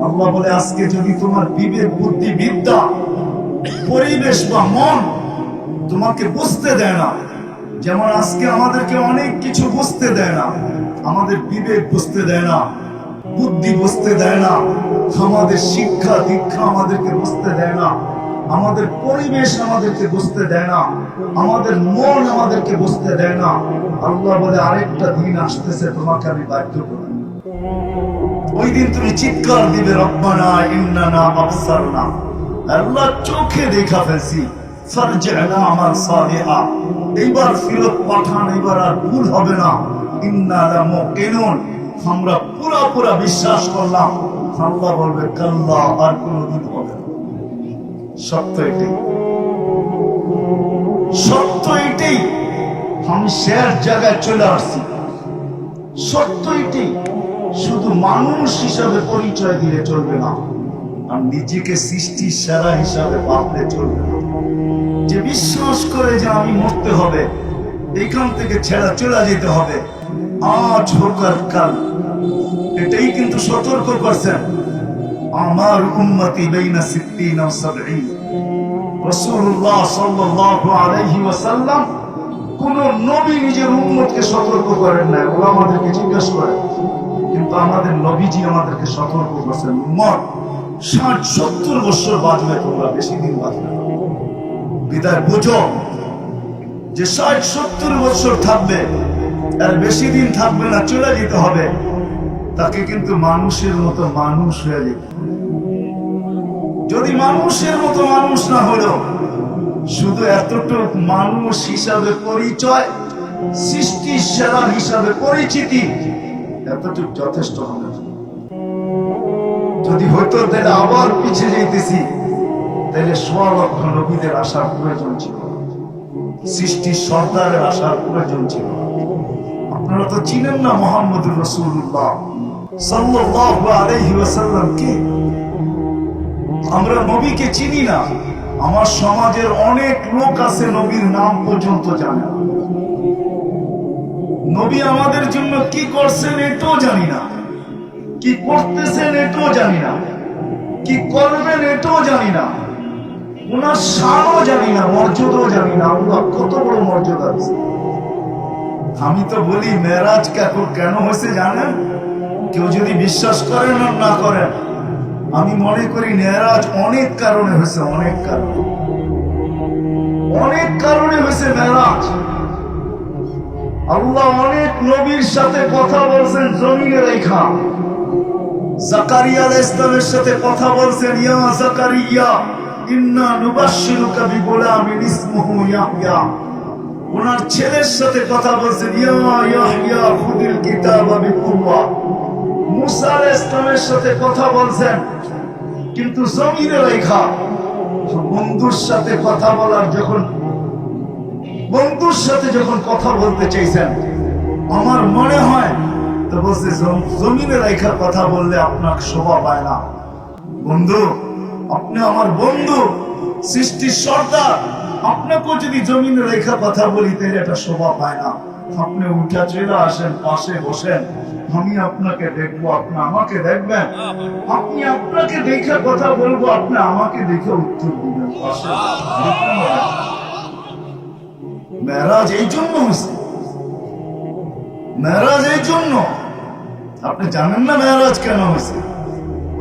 আল্লাহ বলে আজকে যদি তোমার বিবেক বুদ্ধি বিদ্যা পরিবেশ বা মন তোমাকে বুঝতে দেয় না, যেমন আজকে আমাদেরকে অনেক কিছু বুঝতে দেয় না, আমাদের বিবেক বুঝতে দেয় না, বুদ্ধি বুঝতে দেয় না, আমাদের শিক্ষা দীক্ষা আমাদেরকে বুঝতে দেয় না, আমাদের পরিবেশ আমাদেরকে বুঝতে দেয় না, আমাদের মন আমাদেরকে বুঝতে দেয় না। আল্লাহ বলে আরেকটা দিন আসতেছে তোমাকে আমি বাধ্য করব। ওই দিন তুমি চিৎকার দিবে রব্বানা ইন্নানা আবসারনা, আল্লাহ চোখে দেখা ফেলছি, ফারজি'না আমাল সালিহা, এইবার ফিরত পাঠান, এইবার আর ভুল হবে না। ইন্না লামুকিনুন, আমরা পুরা বিশ্বাস করলাম। আল্লাহ বলবে কাল্লা, আর কোনদিন হবে না। সত্য এটাই, সত্য এটাই। আমি শেষ জায়গায় চলে আসছি, সত্য এটাই। শুধু মানুষ হিসাবে পরিচয় দিলে চলবে না, আর নিজেকে সৃষ্টির সেরা হিসাবে ভাবলে চলবে না। যে বিশ্বাস করে যে আমি মরতে হবে, এখান থেকে ছেড়া চলে যেতে হবে, আজ হোক আর কাল, এটাই কিন্তু সতর্ক করছেন। আমার উম্মতি বাইনা সিদ্দিন ও সাবঈন। রাসূলুল্লাহ সাল্লাল্লাহু আলাইহি ওয়াসাল্লাম কোন নবী নিজের উম্মতকে সতর্ক করেন না, ওরা আমাদেরকে জিজ্ঞাসা করে, কিন্তু আমাদের নবীজি আমাদেরকে সতর্ক করছেন, উম্মত 60-70 বছর বাঁচবে তোমরা, বেশি দিন বাঁচবে না। বিদায় বুঝো যে 60-70 বছর থাকবে, আর বেশি দিন থাকবে না, চলে যেতে হবে। তাকে কিন্তু মানুষের মতো মানুষ হয়ে যেতে হবে। যদি মানুষের মতো মানুষ না হলো, শুধু এতটুক মানুষ হিসাবে পরিচয়, সৃষ্টির সেরা হিসাবে পরিচিতি, এতটুক যথেষ্ট হবে। যদি হইতো তাহলে আবার পিছিয়ে যেতেছি, তাহলে 1.5 লক্ষ নবীদের আসার প্রয়োজন ছিল, সৃষ্টির সর্দারের আসার প্রয়োজন ছিল। আপনারা তো চিনেন না মুহাম্মদুর রাসূলুল্লাহ সাল্লাল্লাহু আলাইহি ওয়াসাল্লাম কে? আমরা নবীকে চিনি না। আমার সমাজের অনেক লোক আছে নবীর নাম পর্যন্ত জানে না। নবী আমাদের জন্য কি করছেন এটাও জানি না, কি করতেছেন এটাও জানি না, কি করবেন এটাও জানি না, ওনার শানও জানি না, মর্যাদাও জানি না। আল্লাহ কত বড় মর্যাদা আছে। আমি তো বলি মেরাজ কেন হয়েছে জানেন? কেউ যদি বিশ্বাস করেন আর না করেন, আমি মনে করি মেরাজ অনেক কারণে হয়েছে, অনেক কারণে হয়েছে মেরাজ। আল্লাহ অনেক নবীর সাথে কথা বলছেন জমিনে রেখা। জাকারিয়া আলাইহিস সালামের সাথে কথা বলছেন, ইয়া জাকারিয়া ইন্না নুবাশশিরুকা বিগুলামিন ইসমুহু ইয়াহইয়া। ওনার ছেলের সাথে কথা বলছেন, ইয়া ইয়াহইয়া খুদিল কিতাবা বিকুওয়া। মুসা আলাইহিস সালামের সাথে কথা বলছেন, কিন্তু জমিনে রেখা। বন্ধুর সাথে কথা বলার বন্ধুর সাথে যখন কথা বলতে চাইছেন, আমার মনে হয় তো বলছে জমিনে রেখা কথা বললে আপনার শোভা পায় না। বন্ধু, আপনি আমার বন্ধু, সৃষ্টির সর্দার, আপনাকেও যদি জমিনে রেখা কথা বলি তাহলে এটা শোভা পায় না। আপনি উঠা চলে আসেন, পাশে বসেন, আমি আপনাকে দেখবো, আপনি আমাকে দেখবেন, আপনি আপনাকে দেখে কথা বলবো, আপনি আমাকে দেখে উত্তর দিবেন। পাশে মেরাজ এই জন্য হয়েছে, মেরাজ এই জন্য। আপনি জানেন না মেরাজ কেন হয়েছে?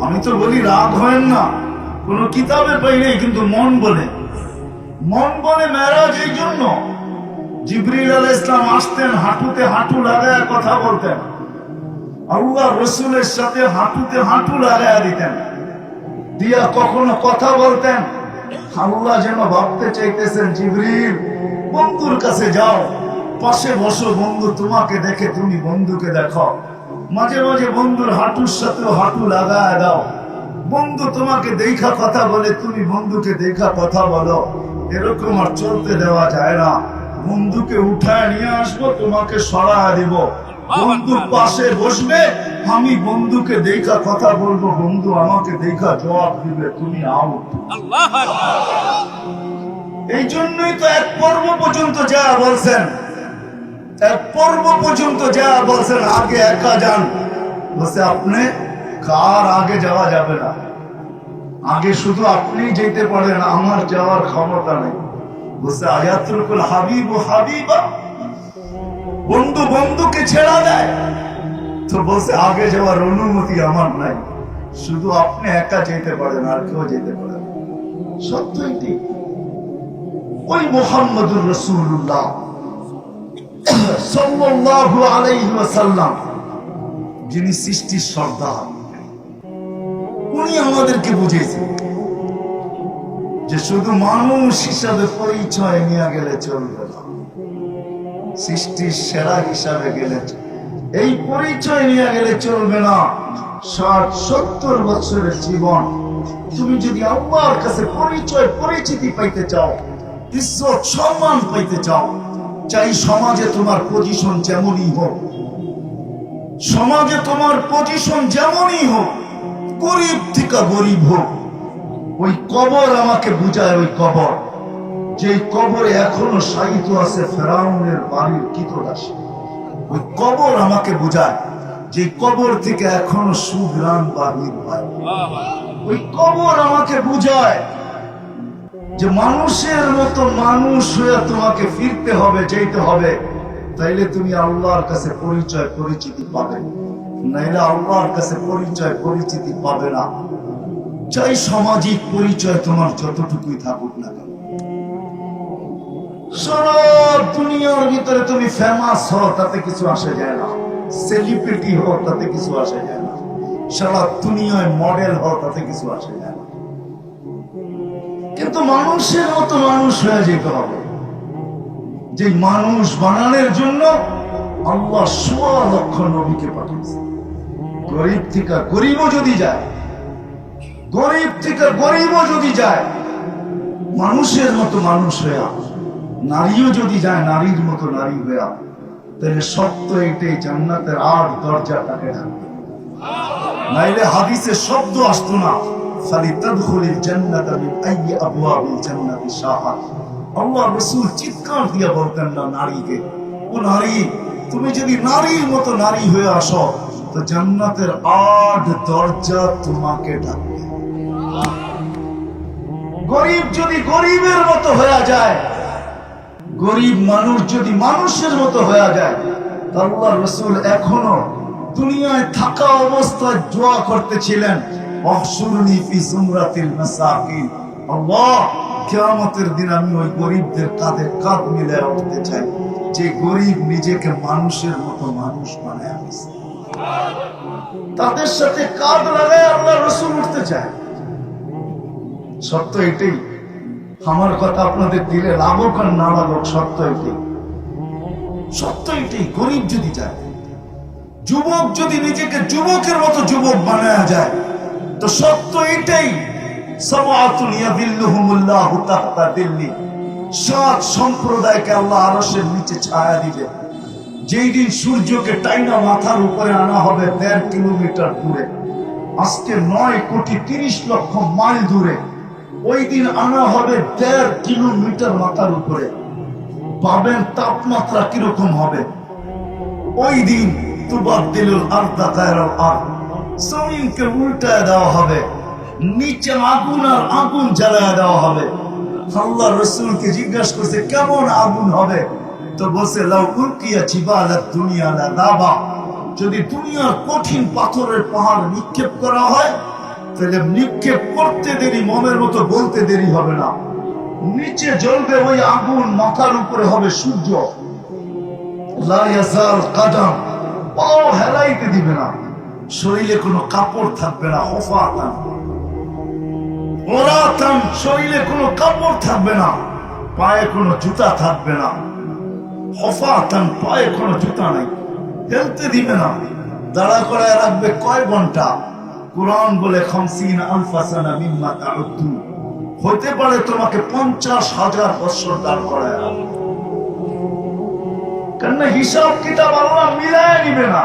আমি তো বলি রাগ হয় না, কোন কিতাবে পাই নাই, কিন্তু মন বলে মেরাজ এই জন্য। জিবরিল আলাইহিস সালাম আসতেন, হাঁটুতে হাঁটু লাগায় কথা বলতেন, আল্লাহ রাসূলের সাথে হাঁটুতে হাঁটু লাগায় দিতেন, দিয়া কখনো কথা বলতেন। আল্লাহ যেন ভাবতে চাইতেছেন, জিবরিল বন্ধুর কাছে যাও, পাশে বসো, বন্ধু তোমাকে দেখে তুমি বন্ধুকে দেখো। মাঝে মাঝে বন্ধুর হাঁটুর সাথেও হাঁটু লাগায় দাও, বন্ধু তোমাকে দেখা কথা বলে, তুমি বন্ধুকে দেখা কথা বলো। এরকম আর চলতে দেওয়া যায় না। বন্ধুকে উঠায় নিয়ে আসবো, তোমাকে সরায় দিব, বন্ধুর পাশে বসবে, আমি বন্ধুকে দেখা কথা বলবো, বন্ধু আমাকে দেখা জবাব দিবে, তুমি আউট। এই জন্যই তো এক পর্ব পর্যন্ত যা বলছেন, আগে একা যান, বলছে আপনি কার আগে যাওয়া যাবে না। আগে শুধু আপনি যেতে পারেন, আমার যাওয়ার ক্ষমতা নেই। বলছে আয়াতুল কুল হাবিব ও হাবিবা, বন্ধু বন্ধুকে ছেড়া দেয়। তো বলছে আগে যাওয়ার অনুমতি আমার নাই, শুধু আপনি একা যেতে পারেন, আর কেউ যেতে পারেন। সত্য এটি। ওই মুহাম্মদুর রাসূলুল্লাহ সাল্লাল্লাহু আলাইহি ওয়াসাল্লাম, যিনি সৃষ্টির সর্দার, উনি আমাদেরকে বুঝিয়েছেন যে শুধু মানুষ হিসাবে পরিচয় নিয়ে গেলে চলবে না, সৃষ্টির সেরা হিসাবে গেলে, এই পরিচয় নিয়ে গেলে চলবে না। 60-70 বছরের জীবন তুমি যদি আল্লাহর কাছে পরিচয় পরিচিতি পাইতে চাও, ইজ্জত সম্মান পাইতে চাও, চাই সমাজে তোমার পজিশন যেমনই হোক, সমাজে তোমার পজিশন যেমনই হোক, গরিব থেকে গরিব হোক, ওই কবর আমাকে বুঝায়। ওই কবর, যে কবরে এখনো শায়িত আছে ফেরাউনের বাড়ির কীটদাসী, ওই কবর আমাকে বুঝায়। যে কবর থেকে এখনো সুঘ্রাণ বাহির হয়, ওই কবর আমাকে বুঝায় যে মানুষের মতো মানুষ হয়ে তোমাকে ফিরতে হবে, যেতে হবে। তাইলে তুমি আল্লাহর কাছে পরিচয় পরিচিতি পাবে, নাইলে আল্লাহর কাছে পরিচয় পরিচিতি পাবে না। চাই সামাজিক পরিচয় তোমার যতটুকুই থাকুক না কেন, সারা দুনিয়ার ভিতরে তুমি ফেমাস হও, তাতে কিছু আসে যায় না। সেলিব্রিটি হও, তাতে কিছু আসে যায় না। সারা দুনিয়ায় মডেল হও, তাতে কিছু আসে যায় না। কিন্তু মানুষের মতো মানুষ হয়ে যেতে হবে। যে মানুষ বানানোর জন্য আল্লাহ ১৬ লক্ষ নবীকে পাঠিয়েছে। গরিব থেকে গরিবও যদি যায়, গরিব থেকে গরিবও যদি যায়, মানুষের মতো মানুষ হইয়া, নারীও যদি যায় নারীর মতো নারী হইয়া, তাহলে সত্য এটাই জান্নাতের ৮ দরজা তাকে ঢাকবে। নাইলে হাদিসে শব্দ আসতো না, ফালিতাদখুলিল জান্নাতা মিন আইয়ি আবওয়াবিল জান্নাতি শাআত। আল্লাহ রাসূল চিৎকার দিয়ে বলতেন না নারীকে, ও নারী, তুমি যদি নারীর মতো নারী হয়ে আসো, তো জান্নাতের ৮ দরজা তোমাকে ডাকবে। গরিব যদি গরিবের মতো হয়ে যায়, গরিব মানুষ যদি মানুষের মতো হয়ে যায়, আল্লাহ রাসূল এখনো দুনিয়ায় থাকা অবস্থায় দোয়া করতেছিলেন, ওয়াহশুরনি ফি যুমরাতিল মাসাকিন। আল্লাহ, কিয়ামতের দিন আমি ওই গরিবদের কাঁধে কাঁধ মিলিয়ে উঠতে চাই, যে গরিব নিজেকে মানুষের মতো মানুষ বানায় নিয়েছে। তাদের সাথে কাঁধ লাগায় আল্লাহ রাসূল উঠতে চায়। সত্য এটাই। আমার কথা আপনাদের দিলে লাগুক আর না লাগুক, সত্য এটাই। সত্য এটাই। গরিব যদি যায়, যুবক যদি নিজেকে যুবকের মতো যুবক বানায় যায়, তো সত্য এটাই। সাবআতুন ইয়াযিল্লুহুমুল্লাহু তাহতা দিল্লি, ৭ সম্প্রদায়কে আল্লাহ আরশের নিচে ছায়া দিবে। যেই দিন সূর্যকে টাইনা মাথার উপরে আনা হবে ১.৫ কিলোমিটার দূরে, আজকে ৯,৩০,০০,০০০ মাইল দূরে, ওই দিন আনা হবে ১.৫ কিলোমিটার মাথার উপরে। পাবেন তাপমাত্রা কিরকম হবে ওই দিন। তুবাদদিলুল আরদা গায়রাল আরদ, জমিনকে উল্টায় দেওয়া হবে, নিচে আগুন আর আগুন জ্বালায় দেওয়া হবে। আল্লাহ রাসূলকে জিজ্ঞাসা করছে কেমন আগুন হবে, তো বলছে লাউ উলকিয়া জিবালাত দুনিয়া লাযাবা, যদি দুনিয়ার কঠিন পাথরের পাহাড় নিক্ষেপ করা হয়, তাহলে নিক্ষেপ করতে দেরি, মনের মতো বলতে দেরি হবে না। নিচে জ্বলবে ওই আগুন, মাথার উপরে হবে সূর্য। লা ইয়াজাল কাদাম, পাও হেলাইতে দিবে না, শরীরে কোনো কাপড় থাকবে না। হুফাতান ওরাতান, শরীরে কোনো কাপড় থাকবে না, পায়ে কোনো জুতা থাকবে না। হুফাতান, পায়ে কোনো জুতা নাই, হেলতে দিবে না। দাঁড়া করায় রাখবে কয় ঘন্টা? কুরআন বলে ৫০,০০০ সানা মিম্মা তাউদ্দু, হতে পারে তোমাকে ৫০,০০০ বছর দাঁড় করায় রাখবে। কেন হিসাব কিতাব আল্লাহ মিলায় নিবে না,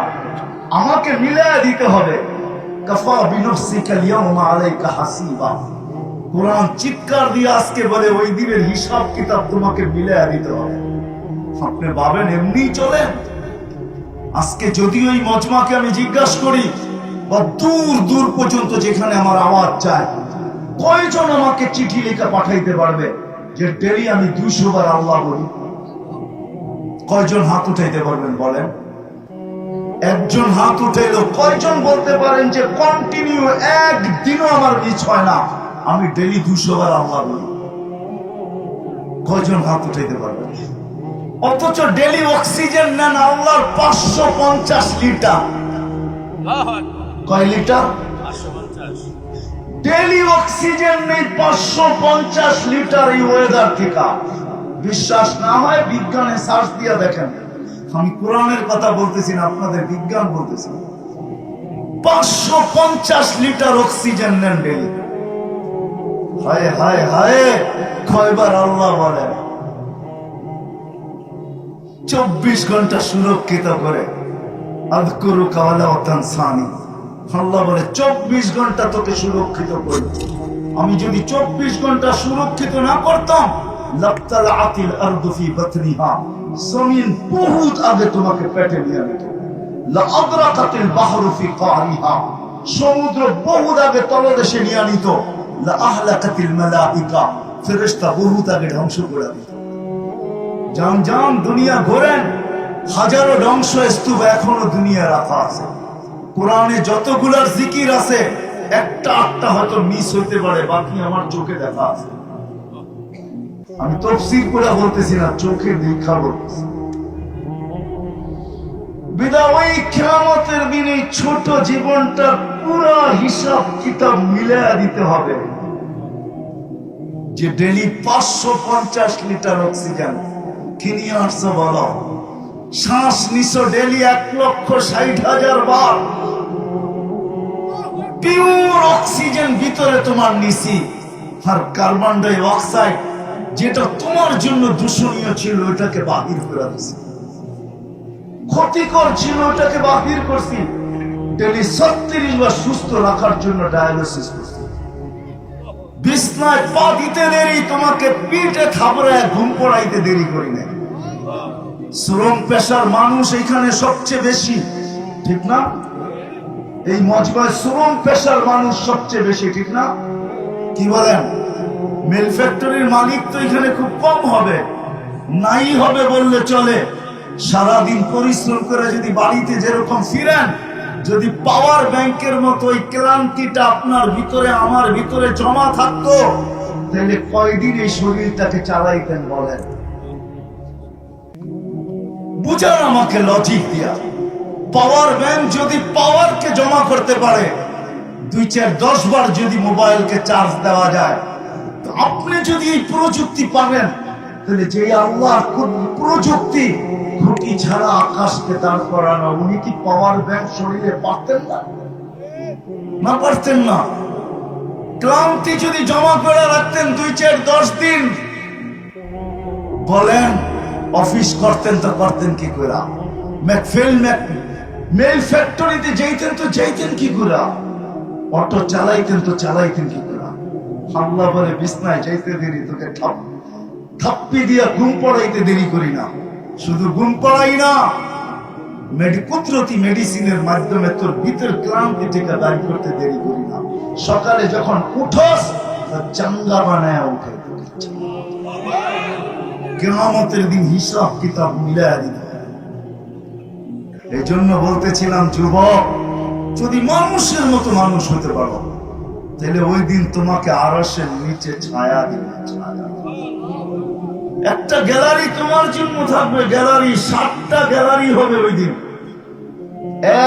আমাকে মিলায় দিতে হবে। কাফা বিনফসিকা আল-ইয়াওমা আলাইকা হাসিবা, কুরআন চিৎকার দিয়ে আজকে বলে ওই দিনের হিসাব কিতাব তোমাকে মিলায় দিতে হবে। আপনি ভাবেন এমনি চলেন? আজকে যদি ওই মজমাকে আমি জিজ্ঞাসা করি বা দূর দূর পর্যন্ত যেখানে আমার আওয়াজ যায়, কয়জন আমাকে চিঠি লেখা পাঠাইতে পারবে যে ডেলি আমি 200 বার আল্লাহ বলি? কয়জন হাত উঠাইতে পারবেন বলেন? একজন হাত উঠাইলো। কয়জন বলতে পারেন যে কন্টিনিউ একদিনও আমার মিস হয় না, আমি ডেলি 200 বার আল্লাহ বলি? কয়জন হাত উঠাইতে পারবেন? অথচ ডেলি অক্সিজেন নেন আল্লাহর 550 লিটার। কয় লিটার? ডেলি অক্সিজেন নেই 550 লিটার এই ওয়েদার থেকে। বিশ্বাস না হয় বিজ্ঞানে সার্চ দিয়ে দেখেন। আমি কোরআনের কথা বলতেছি না, আপনাদের বিজ্ঞান বলতেছি। 550 লিটার অক্সিজেন নেন ডেলি। হায় হায় হায়, কয়বার আল্লাহ বলেন? 24 ঘন্টা সুরক্ষিত করে। আযকুরুকা ওয়ালা তানসানি। আল্লাহ বলে 24 ঘন্টা তোকে সুরক্ষিত করি। আমি যদি 24 ঘন্টা সুরক্ষিত না করতাম, লাবতালাআতিল আরদু ফি বাতনিহা, জমিন বহুত আগে তোমাকে পেটে নিয়ে নিত। লাআদরাকাতিল বাহরু ফি কারিহা, সমুদ্র বহুত আগে তলদেশে নিয়ে নিত। লাআহলাকাতিল মালাইকা, ফেরেশতা বহুত আগে ধ্বংস করে দিত। জান জান দুনিয়া ঘোরেন, হাজারো ধ্বংস স্তূপ এখনো দুনিয়া রাখা আছে। কোরআনে যতগুলার জিকির আছে, একটা আটটা হয়তো মিস হইতে পারে, বাকি আমার চোখে দেখা আছে। আমি তাফসীর করে বলতেছি না, চোখে দেখা বলতেছি। বিদায় ওই কিয়ামতের দিনে ছোট জীবনটার পুরো হিসাব কিতাব মিলায়া দিতে হবে যে ডেলি 550 লিটার অক্সিজেন কিনে আসছো বলো। শ্বাস নিছো ডেলি 1,60,000 বার। পিওর অক্সিজেন ভিতরে তোমার নিছি, আর কার্বন ডাই অক্সাইড যেটা তোমার জন্য দূষণীয় ছিল ওটাকে বাহির করে দিছি, ক্ষতিকর ছিল ওটাকে বাহির করছি। ডেলি 36 বার সুস্থ রাখার জন্য ডায়ালিসিস করছি। বিছনায় পা দিতে দেরি, তোমাকে পিঠে থাবড়ায় ঘুম পড়াইতে দেরি করি না। শ্রম পেশার মানুষ এখানে সবচেয়ে বেশি, ঠিক না? এই মজমায় শ্রম পেশার মানুষ সবচেয়ে বেশি, ঠিক না? কি বলেন? মিল ফ্যাক্টরির মালিক তো এখানে খুব কম হবে, নাই হবে বললে চলে। সারাদিন পরিশ্রম করে যদি বাড়িতে যেরকম ফিরেন, যদি পাওয়ার ব্যাংকের মতো ওই ক্লান্তিটা আপনার ভিতরে আমার ভিতরে জমা থাকতো, তাহলে কয়দিন এই শরীরটাকে চালাইতেন বলেন? বুঝান আমাকে লজিক দিয়া। পাওয়ার ব্যাংক যদি পাওয়ারকে জমা করতে পারে, 2-4-10 বার যদি মোবাইলকে চার্জ দেওয়া যায়, তো আপনি যদি এই প্রযুক্তি পাবেন, তাহলে যে আল্লাহ প্রযুক্তি খুঁটি ছাড়া আকাশকে দাঁড় করানো, উনি কি পাওয়ার ব্যাংক শরীরে পারতেন না? না পারতেন না? ক্লান্তি যদি জমা করে রাখতেন 2-4-10 দিন, বলেন অফিস করতেন তো করতেন কি করে? মেল ফ্যাক্টরিতে যাইতেন তো যাইতেন কি করে? অটো চালাইতেন তো চালাইতেন কি করে? আল্লাহ বলে বিছনায় যাইতে দেরি, তোকে থাপ্পি দিয়া ঘুম পড়াইতে দেরি করি না। শুধু ঘুম পড়াই না, কুদরতি মেডিসিনের মাধ্যমে তোর ভিতর ক্লান্তি থেকে দাঁড় করতে দেরি করি না। সকালে যখন উঠোস, চাঙ্গা বানায় উঠে। কিয়ামতের দিন হিসাব কিতাব মিলায়া দিতে। এই জন্য বলতেছিলাম, যুবক, যদি মানুষের মতো মানুষ হতে পারো, তাহলে ওই দিন তোমাকে আরশের নিচে ছায়া দিবে। একটা গ্যালারি তোমার জন্য থাকবে, গ্যালারি 7টা গ্যালারি হবে ওই দিন।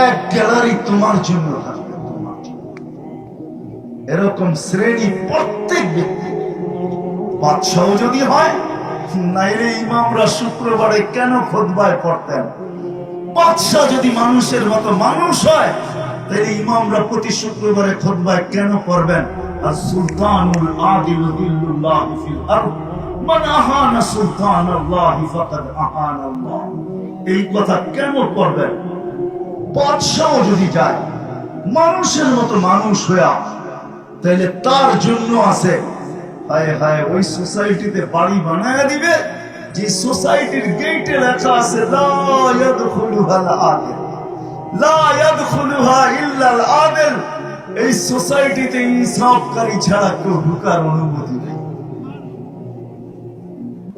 এক গ্যালারি তোমার জন্য থাকবে, তোমার জন্য। এরকম শ্রেণী প্রত্যেক ব্যক্তি। বাদশাহ যদি হয়, নাইলে ইমামরা শুক্রবারে কেন খুতবায় পড়তেন? বাদশাহ যদি মানুষের মতো মানুষ হয়, তাহলে ইমামরা প্রতি শুক্রবারে খুতবায় কেন পড়বেন? আর সুলতানুল আদিল দিল্লুল্লাহ ফিল আরদ, মান আহানা সুলতানাল্লাহ ফাকাদ আহানাল্লাহ। এই কথা কেন পড়বেন? বাদশাহ যদি যায় মানুষের মতো মানুষ হইয়া, তাহলে তার জন্য আছে, হায় হায়, ওই সোসাইটিতে বাড়ি বানায় দিবে যে সোসাইটির গেটে লেখা আছে লা ইয়াদখুলুহাল আদিল, লা ইয়াদখুলুহা ইল্লাল আদিল, এই সোসাইটিতে ইনসাফকারী ছাড়া কেউ ঢোকার অনুমতি নেই।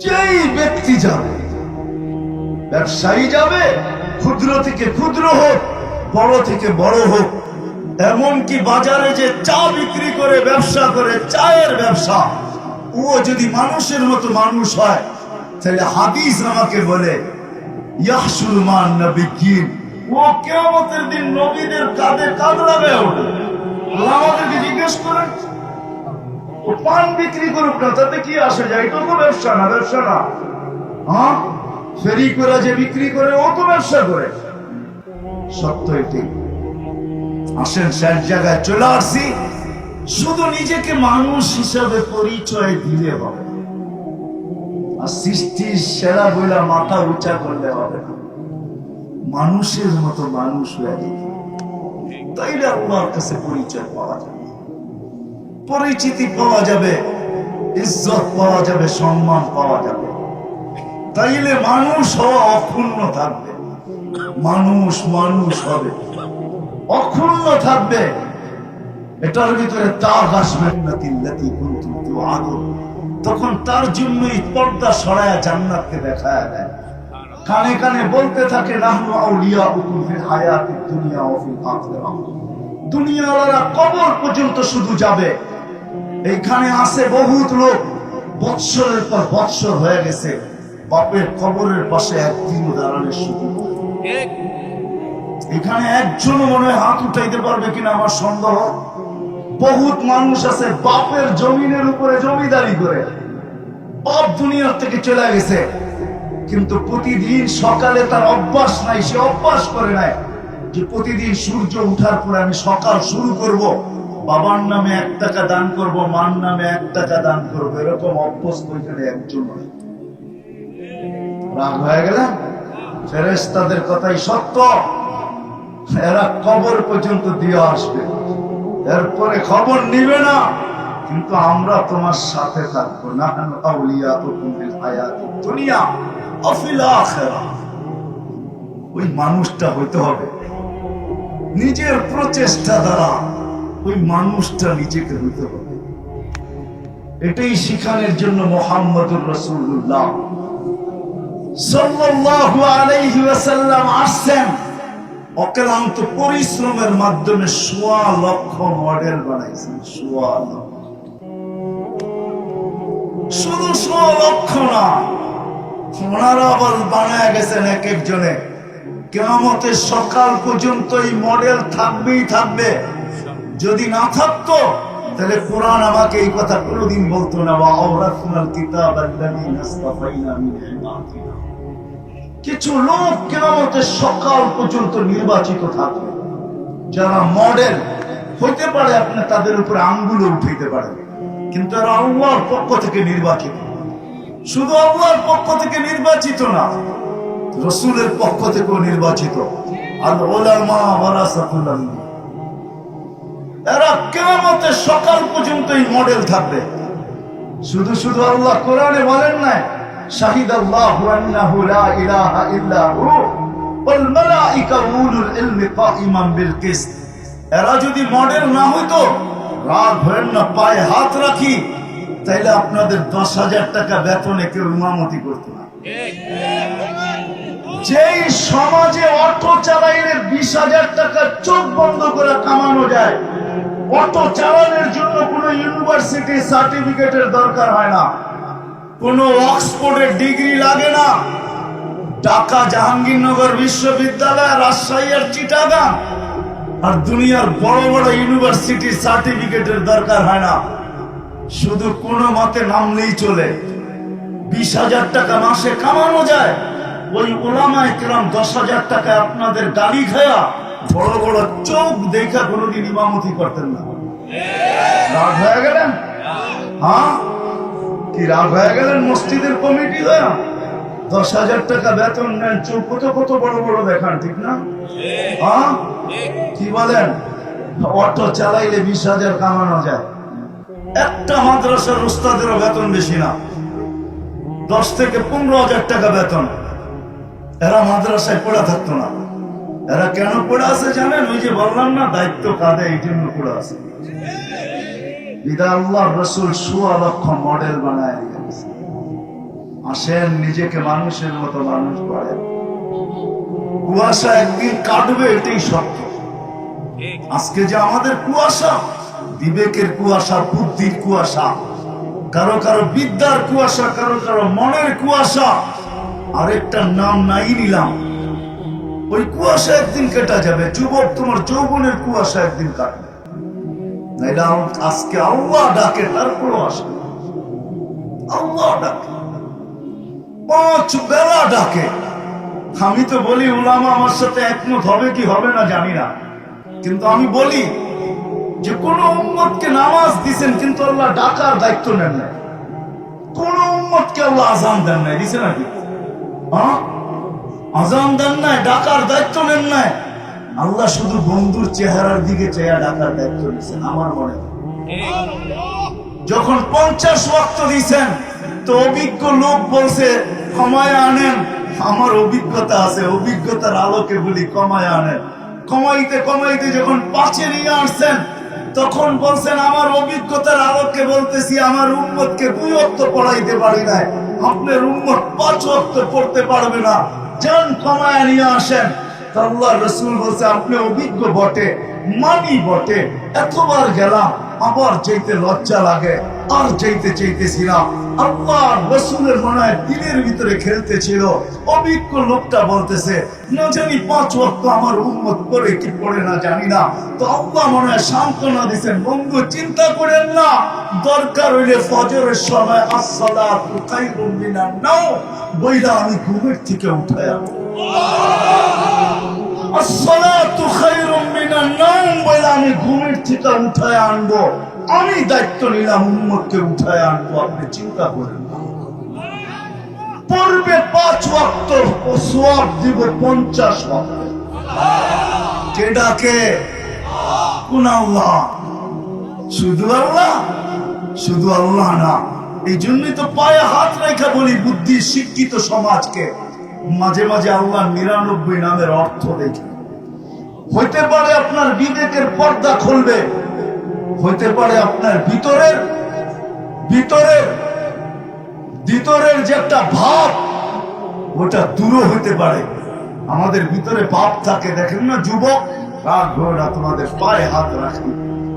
যেই ব্যক্তি যাবে, ব্যবসায়ী যাবে, ক্ষুদ্র থেকে ক্ষুদ্র হোক, বড় থেকে বড় হোক, এমনকি বাজারে যে চা বিক্রি করে ব্যবসা করে, চায়ের ব্যবসা, ও যদি মানুষের মতো মানুষ হয়, তাহলে হাদিস আমাকে বলে ইয়াহশুরু মান নবিয়্যিন, ও কিয়ামতের দিন নবীদের কাঁধে কাঁধ লাগায় উঠবে। আল্লাহ আমাদেরকে জিজ্ঞেস করেন, ও পান বিক্রি করুক না, তাতে কি আসে যায়? এটা তো ব্যবসা না, ব্যবসা না। হ্যাঁ, ফেরি করে যে বিক্রি করে, ও তো ব্যবসা করে। সত্য এটি। আসেন, শেষ জায়গায় চলে আসছি। শুধু নিজেকে মানুষ হিসাবে পরিচয় দিলে হবে, আর সৃষ্টির সেরা বইলা মাথা উঁচা করলে হবে না। মানুষের মতো মানুষ হয়ে গেছে, তাইলে আল্লাহর কাছে পরিচয় পাওয়া যাবে, পরিচিতি পাওয়া যাবে, ইজ্জত পাওয়া যাবে, সম্মান পাওয়া যাবে। তাইলে মানুষ হওয়া অক্ষুণ্ণ থাকবে। মানুষ মানুষ হবে, অক্ষুণ্ণ থাকবে। এটার ভিতরে দাগ আসবে না, তিল্লাতি কুনতুম তুআদুন। তখন তার জন্যই পর্দা সরায়া জান্নাতকে দেখায় দেয়, কানে কানে বলতে থাকে নাহনু আউলিয়াউকুম ফিল হায়াতিদ দুনিয়া ওয়া ফিল আখিরাহ। দুনিয়াওয়ালারা কবর পর্যন্ত শুধু যাবে। এইখানে আছে বহুত লোক বৎসরের পর বৎসর হয়ে গেছে, বাপের কবরের পাশে একদিনও দাঁড়ানোর সুযোগ নেই। এখানে একজনও মনে হয় হাত উঠাইতে পারবে কিনা আমার সন্দেহ। বহুত মানুষ আছে বাপের জমিনের উপরে জমিদারি করে, বাপ দুনিয়ার থেকে চলে গেছে, কিন্তু প্রতিদিন সকালে তার অভ্যাস নাই, সে অভ্যাস করে নাই যে প্রতিদিন সূর্য উঠার পরে আমি সকাল শুরু করব, বাবার নামে 1 টাকা দান করব, মার নামে 1 টাকা দান করব। এরকম অভ্যস্ত এখানে একজন নয়। রাগ হয়ে গেলেন? ফেরেশতাদের কথাই সত্য। এরা কবর পর্যন্ত দিয়ে আসবে, এরপরে খবর নিবে না, কিন্তু আমরা তোমার সাথে থাকবো। নাহনু আউলিয়াউকুম ফিল হায়াতিদ দুনিয়া ওয়া ফিল আখিরাহ। ওই মানুষটা হইতে হবে নিজের প্রচেষ্টা দ্বারা, ওই মানুষটা নিজেকে হইতে হবে। এটাই শিখানোর জন্য মুহাম্মদুর রাসূলুল্লাহ সাল্লাল্লাহু আলাইহি ওয়াসাল্লাম আসছেন। অক্লান্ত পরিশ্রমের মাধ্যমে 1.25 লক্ষ মডেল বানাইছেন। 1.25 লক্ষ, শুধু 1.25 লক্ষ না, ওনারা আবার বানায় গেছেন এক একজনে। কিয়ামতের সকাল পর্যন্ত এই মডেল থাকবেই থাকবে। যদি না থাকতো তাহলে কোরআন আমাকে এই কথা কোনোদিন বলতো না, ওয়া আওরাসনাল কিতাব আল্লাযীনা ইসতাফাইনা মিন ইবাদিনা। কিছু লোক কিয়ামতের সকাল পর্যন্ত নির্বাচিত থাকবে, যারা মডেল হইতে পারে, আপনি তাদের উপরে আঙ্গুলও উঠাইতে পারেন, কিন্তু এরা আল্লাহর পক্ষ থেকে নির্বাচিত। শুধু আল্লাহর পক্ষ থেকে নির্বাচিত না, রাসূলের পক্ষ থেকেও নির্বাচিত। আল উলামা ওয়ারাসাতুল আম্বিয়া। এরা কিয়ামতের সকাল পর্যন্ত এই মডেল থাকবে। শুধু শুধু আল্লাহ কোরআনে বলেন না, শাহিদাল্লাহু আন্নাহু লা ইলাহা ইল্লা হু ওয়াল মালায়েকা ওয়া উলুল ইলমি কাইমান বিল কিসত। এরা যদি মডেল না হইতো, রাত ভরেন না পায়ে হাত রাখি, তাইলে আপনাদের 10,000 টাকা বেতনে কেউ ইমামতি করতো না। যেই সমাজে অটো চালাইলে 20,000 টাকা চোখ বন্ধ করে কামানো যায়, অটো চালানোর জন্য কোনো ইউনিভার্সিটি সার্টিফিকেটের দরকার হয় না, কোনো অক্সফোর্ডের ডিগ্রি লাগে না। ঢাকা জাহাঙ্গীরনগর বিশ্ববিদ্যালয়, রাজশাহী আর চিটাগাং আর দুনিয়ার বড় বড় ইউনিভার্সিটির সার্টিফিকেটের দরকার হয় না। শুধু কোনো মতে নামলেই চলে, 20,000 টাকা মাসে কামানো যায়। ওই উলামায়ে কেরাম 10,000 টাকা আপনাদের গালি খায়া বড় বড় চোখ দেখা কোনোদিন ইমামতি করতেন না। রাগ হয়ে গেলেন? হ্যাঁ, কি রাগ হয়ে গেলেন? মসজিদের কমিটি হয়ে 10,000 টাকা বেতন নেন, চোখ কত কত বড় বড় দেখান, ঠিক না? হ্যাঁ, কি বলেন? অটো চালাইলে 20,000 কামানো যায়। একটা মাদ্রাসার উস্তাদেরও বেতন বেশি না, 10 থেকে 15,000 টাকা বেতন। এরা মাদ্রাসায় পড়া থাকতো না, এরা কেন পড়ে আছে জানেন? ওই যে বললাম না, দায়িত্ব কাঁধে, এই জন্য পড়ে আছে। বিদা আল্লাহ রসুল ১৬ লক্ষ মডেল বানায় গেছে। আসেন, নিজেকে মানুষের মতো মানুষ করেন। কুয়াশা একদিন কাটবে, এটাই সত্য। আজকে যে আমাদের কুয়াশা, বিবেকের কুয়াশা, বুদ্ধির কুয়াশা, কারো কারো বিদ্যার কুয়াশা, কারো কারো মনের কুয়াশা, আরেকটার নাম নাই নিলাম। ওই কুয়াশা একদিন কেটে যাবে। যুবক, তোমার যৌবনের কুয়াশা একদিন কাটবে। আজকে আল্লাহ ডাকে, তারপরও আসে। আল্লাহ ডাকে, 5 বেলা ডাকে। আমি তো বলি, উলামা আমার সাথে একমত হবে কি হবে না জানি না, কিন্তু আমি বলি যে কোন উম্মতকে নামাজ দিছেন কিন্তু আল্লাহ ডাকার দায়িত্ব নেন নাই। কোন উম্মতকে আল্লাহ আযান দেন নাই, দিছে নাকি? আযান দেন নাই, ডাকার দায়িত্ব নেন নাই। আল্লাহ শুধু বন্ধুর চেহারার দিকে চেয়ে ডাকার দায়িত্ব নিয়েছেন। আমার মনে যখন 50 ওয়াক্ত দিয়েছেন, তো অভিজ্ঞ লোক বলছে কমায় আনেন। আমার অভিজ্ঞতা আছে, অভিজ্ঞতার আলোকে বলি কমায় আনেন। কমাইতে কমাইতে যখন 5-এ নিয়ে আসছেন, তখন বলছেন আমার অভিজ্ঞতার আলোকে বলতেছি আমার উম্মতকে 2 ওয়াক্ত পড়াইতে পারি নাই, আপনার উম্মত 5 ওয়াক্ত পড়তে পারবে না, যান কমায় নিয়ে আসেন। আল্লাহ রসুল বলছে আপনি অভিজ্ঞ বটে, মানি বটে, এতবার গেলাম আবার যেতে লজ্জা লাগে, আর যেতে চাইতেছিলাম। আল্লাহ রসুলের মনে হয় দিলের ভিতরে খেলতেছিল। অভিজ্ঞ লোকটা বলতেছে না জানি 5 ওয়াক্ত আমার উম্মত করে কি পড়ে না জানি না। তো আল্লাহ মনে হয় সান্ত্বনা দিচ্ছেন, বন্ধু চিন্তা করেন না, দরকার হইলে ফজরের সময় আসসালাতু খায়রুম মিনান নাওম বইলা আমি ঘুমের থেকে উঠায় আনবো। আসসালাতু খায়রুম মিনান নাওম বইলা আমি ঘুমের থেকে উঠায় আনবো। আমি দায়িত্ব নিলাম উম্মতকে উঠায় আনবো, আপনি চিন্তা করেন না। পড়বে 5 ওয়াক্ত, সওয়াব দিব 50 ওয়াক্ত। কে ডাকে? কোন আল্লাহ? শুধু আল্লাহ? শুধু আল্লাহ না। এই জন্যই তো পায়ে হাত রেখে বলি বুদ্ধি শিক্ষিত সমাজকে, মাঝে মাঝে আল্লাহ 99 নামের অর্থ দেখি। হইতে পারে আপনার বিবেকের পর্দা খুলবে, হইতে পারে আপনার ভিতরের ভিতরের যে একটা ভাব, ওটা দূর হইতে পারে। আমাদের ভিতরে ভাব থাকে, দেখেন না যুবক, রাগ ঘোড়া তোমাদের পায়ে হাত রাখি,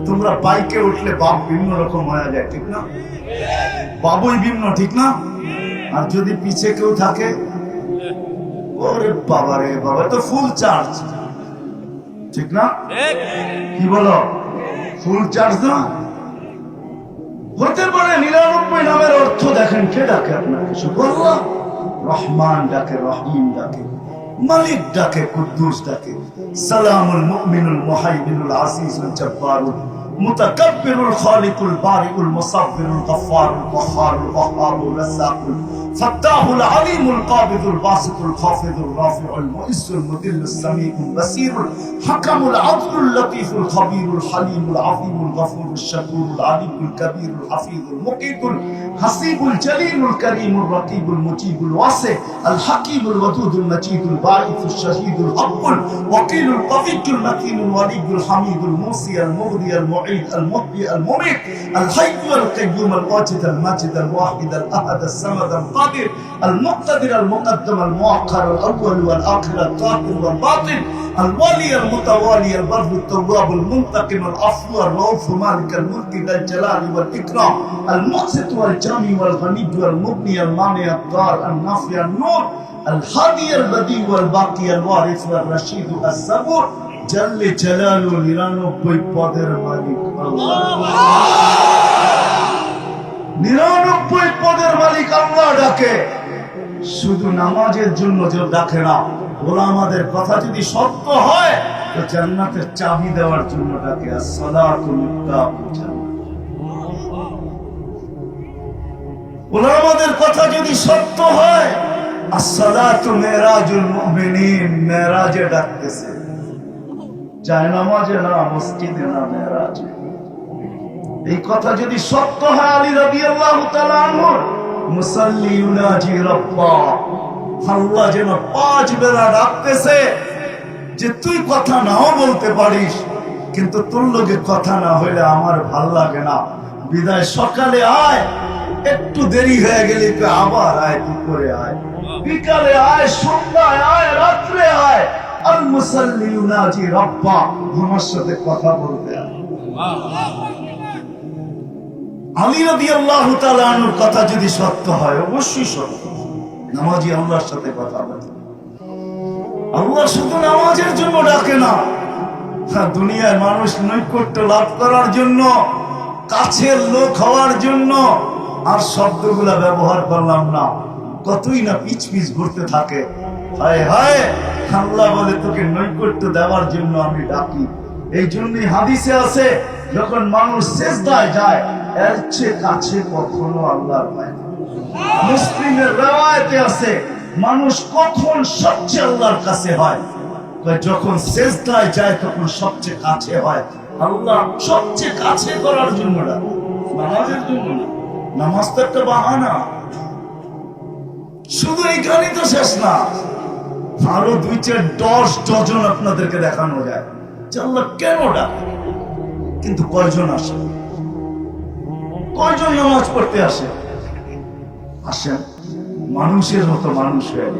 তোমরা বাইকে উঠলে বাপ ভিন্ন রকম হয়ে যায়, ঠিক না? বাবুই ভিন্ন, ঠিক না? আর যদি পিছে কেউ থাকে, ওরে বাবা রে বাবা, তো ফুল চার্জ, ঠিক না? কি বলো, ফুল চার্জ না? হতে পারে 99 নামের অর্থ দেখেন। কে ডাকে আপনাকে? শুধু আল্লাহ। রহমান ডাকে, রহিম ডাকে, মালিক ডাকে, কুদ্দুস ডাকে, সালামুল মুমিনুল মুহাইমিনুল আজিজুল জব্বারুল মুতাকাব্বিরুল খালিকুল বারিউল মুসাব্বিরুল গফফারুল ওয়াহ্হারুল ওয়াহ্হাবুর রাজ্জাকুল ফাত্তাহুল আলিমুল কাবিদুল বাসিতুল খাফিদুর রাফিউল মুইজ্জুল মুদিল্লুস সামিউল বাসিরুল হাকামুল আদলুল লতীফুল খাবীরুল হালিমুল আযীমুল গফুরুশ শাকুরুল আলিমুল কবীরুল হাফিজুল মুকিতুল হাসিবুল জলিলুল করিমুর রকিবুল মুজিবুল ওয়াসি আল হাকিমুল ওয়াদুদুল মজিদুল বাঈসুশ শাহীদুল হকুল ওয়াকিলুল কবিয়্যুল মাতিনুল ওয়ালিয়ুল হামিদুল মুসি আল মুগনি আল মুঈদ আল মুহয়ি আল মুমীত আল হাইয়্যু আল কাইয়্যুম আল ওয়াজিদ আল মাজিদ আল ওয়াহিদ আল আহাদ আল সামাদ আল কাদির আল মুক্তাদির আল মুকদ্দম আল মুআক্খার আল আউয়াল ওয়াল আখির আল যাহির ওয়াল বাতিন আল ওয়ালি আল মুতাওয়ালি আল বার আল তাওয়াব আল মুনতাকিম আল আফু আর রাউফ মালিক আল মুলক আল জালাল ওয়াল ইকরাম আল মুহসিত ওয়াল জামি ওয়াল গনি ওয়াল মুগনি আল মানি আল দার আল নাফি আল নূর আল হাদি আল বদি ওয়াল বাকি আল ওয়ারিস ওয়াল রশিদ আল সাবুর জাল্লে জালালু 99 পদের মালিক আল্লাহ। 99 পদের মালিক আল্লাহ ডাকে। শুধু নামাজের জন্য যে ডাকে না, ওরা আমাদের কথা যদি সত্য হয় তো জান্নাতের চাবি দেওয়ার জন্য ডাকে। আসসালাতু মিফতাহুল জান্নাত। ওরা আমাদের কথা যদি সত্য হয়, আসসালাতু মিরাজুল মুমিনিন, মেরাজে ডাকতেছে, যায় নামাজে না, মসজিদে না, মেরাজে। এই কথা যদি সত্য হয়, আলী রাদিয়াল্লাহু তাআলা আনহু মুসাল্লি ইউনাজি রাব্বা, আল্লাহ যেন 5 বেলা ডাকতেছে, যে তুই কথা নাও বলতে পারিস, কিন্তু তোর লোকে কথা না হইলে আমার ভাল লাগে না, বিদায় সকালে আয়, একটু দেরি হয়ে গেলে তুই আবার আয়, দুপুরে আয়, বিকালে আয়, সন্ধ্যায় আয়, রাত্রে আয়, আল মুসাল্লি ইউনাজি রাব্বা, আমার সাথে কথা বলতে আয়। আলী রাদিয়াল্লাহু তাআলা আনহুর কথা যদি সত্য হয়, অবশ্যই সত্য, নামাজি আল্লাহর সাথে কথা বলে। আল্লাহ শুধু নামাজের জন্য ডাকে না, দুনিয়ার মানুষ নৈকট্য লাভ করার জন্য, কাছের লোক হওয়ার জন্য। আর শব্দগুলা ব্যবহার করলাম না, কতই না পিছ পিছ ঘুরতে থাকে। হায় হায়, আল্লাহ বলে তোকে নৈকট্য দেওয়ার জন্য আমি ডাকি। এই জন্যই হাদিসে আছে, যখন মানুষ সিজদায় যায়, এর চেয়ে কাছে কখনো আল্লাহর পায় না। মুসলিমের রওয়ায়েতে আছে, মানুষ কখন সবচেয়ে আল্লাহর কাছে হয়, যখন সিজদায় যায় তখন সবচেয়ে কাছে হয়। আল্লাহ সবচেয়ে কাছে করার জন্য ডাকে, নামাজের জন্য না। নামাজ তো একটা বাহানা। শুধু এইখানেই তো শেষ না, আরো 2-4 ডজন আপনাদেরকে দেখানো যায় যে আল্লাহ কেন ডাকে। কিন্তু কয়জন আসে, কয়জন নামাজ পড়তে আসে? আসেন মানুষের মতো মানুষ হয়ে।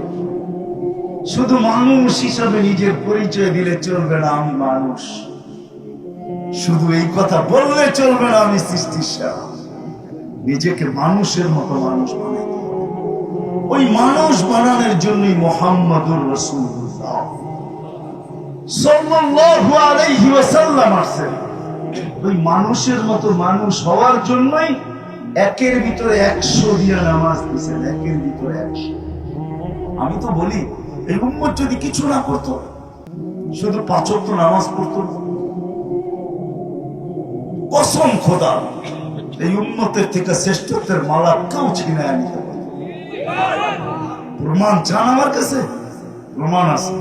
শুধু মানুষ হিসাবে নিজের পরিচয় দিলে চলবে না, আমি মানুষ। শুধু এই কথা বললে চলবে না, আমি সৃষ্টির সেরা। নিজেকে মানুষের মতো মানুষ বানাইতে হবে। ওই মানুষ বানানোর জন্যই মুহাম্মাদুর রাসূলুল্লাহ সাল্লাল্লাহু আলাইহি ওয়াসাল্লাম আসছেন। ওই মানুষের মতো মানুষ হওয়ার জন্যই একের ভিতরে 100 দিয়ে নামাজ দিয়েছেন, একের ভিতরে 100। আমি তো বলি, এই উম্মত যদি কিছু না করতো, শুধু 5 ওয়াক্ত নামাজ পড়তো, কসম খোদা, এই উম্মতের থেকে শ্রেষ্ঠত্বের মালা কেউ ছিনায় নিতে পারে। প্রমাণ চান আমার কাছে? প্রমাণ আছে।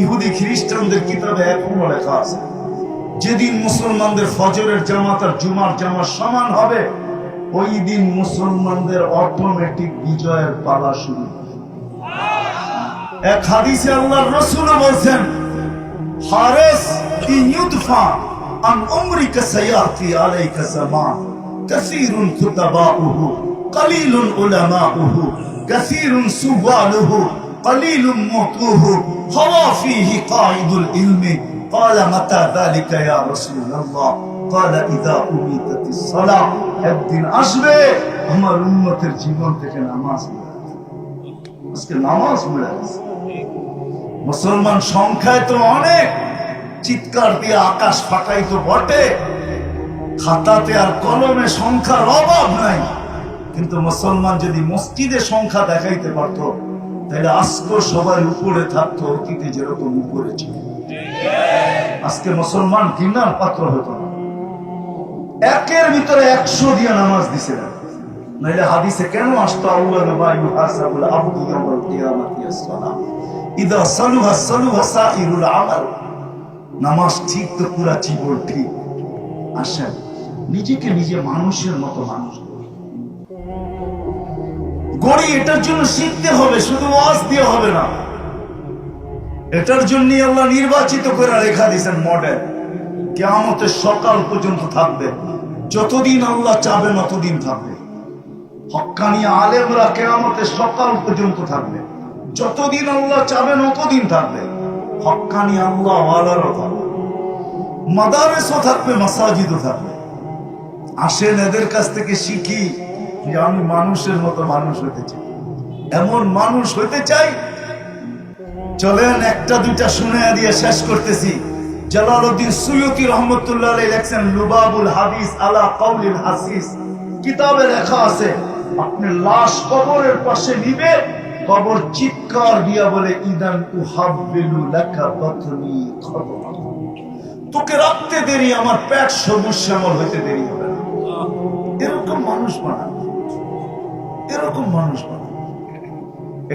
ইহুদি খ্রিস্টানদের কিতাবে এখনো লেখা আছে, যেদিন মুসলমানদের ফজরের জামাত আর জুমার জামাত সমান হবে, ওই দিন মুসলমানদের অটোমেটিক বিজয়ের পালা শুরু। এক হাদিসে আল্লাহর রাসূল বলেন, হারিস ইউদফা আন উমরিকা সায়াতি আলাইকা জামান কাসীরুন খুতাবাউহু কলিলুন উলামাউহু কাসীরুন সুবালুহু কলিলুন মুতুহু হাওয়া ফীহি কাঈদুল ইলমি। قال متى ذلك يا رسول الله؟ قال اذا اميتت الصلاه। একদিন আসবে আমার উম্মতের জীবন থেকে নামাজ মুছে যাবে। আজকে নামাজ মুছে গেছে। মুসলমান সংখ্যায় তো অনেক, চিৎকার দিয়ে আকাশ ফাটাই তো বটে, খাতাতে আর কলমে সংখ্যার অভাব নাই। কিন্তু মুসলমান যদি মসজিদে সংখ্যা দেখাইতে পারত, তাহলে আজকে সবার উপরে থাকতো, অতীতে যেরকম উপরে ছিল। আজকে মুসলমান ঘৃণার পাত্র হতো না। একের ভিতরে 100 দিয়ে নামাজ দিছে না, নাইলে হাদিসে কেন আসতো, আউয়ালু মা ইউহাসাবুল আবদু ইয়াউমাল কিয়ামাতি as-সালাহ ইযা সালুহা সালুহা সাইরুল আমাল। নামাজ ঠিক তো পুরা জীবন ঠিক। আসেন নিজেকে নিজে মানুষের মতো মানুষ গড়ি। এটার জন্য শিখতে হবে, শুধু ওয়াজ দিয়ে হবে না। এটার জন্য আল্লাহ নির্বাচিত করে রেখা দিয়েছেন মডেল, কিয়ামতের সকাল পর্যন্ত থাকবে। যতদিন আল্লাহ চাবেন ততদিন থাকবে। হক্কানি আলেমরা কিয়ামতের সকাল পর্যন্ত থাকবে, যতদিন আল্লাহ চাবেন ততদিন থাকবে। হক্কানি আল্লাহ ওয়ালারও থাকবে, মাদারেসও থাকবে, মাসাজিদও থাকবে। আসেন এদের কাছ থেকে শিখি যে আমি মানুষের মতো মানুষ হতে চাই, এমন মানুষ হতে চাই। চলেন একটা দুইটা শুনে দিয়ে শেষ করতেছি। জালালউদ্দিন সুয়ুতী রহমতুল্লাহ আলাইহি লেখেন লুবাবুল হাদিস আলা কাউলিল হাসিস। কিতাবে লেখা আছে, আপনি লাশ কবরের পাশে নিবে, কবর চিৎকার দিয়া বলে ইদান উহাব্বিলু লাকা বাতনি খবর, তোকে রাখতে দেরি, আমার পেট সবুজ শ্যামল হইতে দেরি হবে না। এরকম মানুষ বানান, এরকম মানুষ বানান।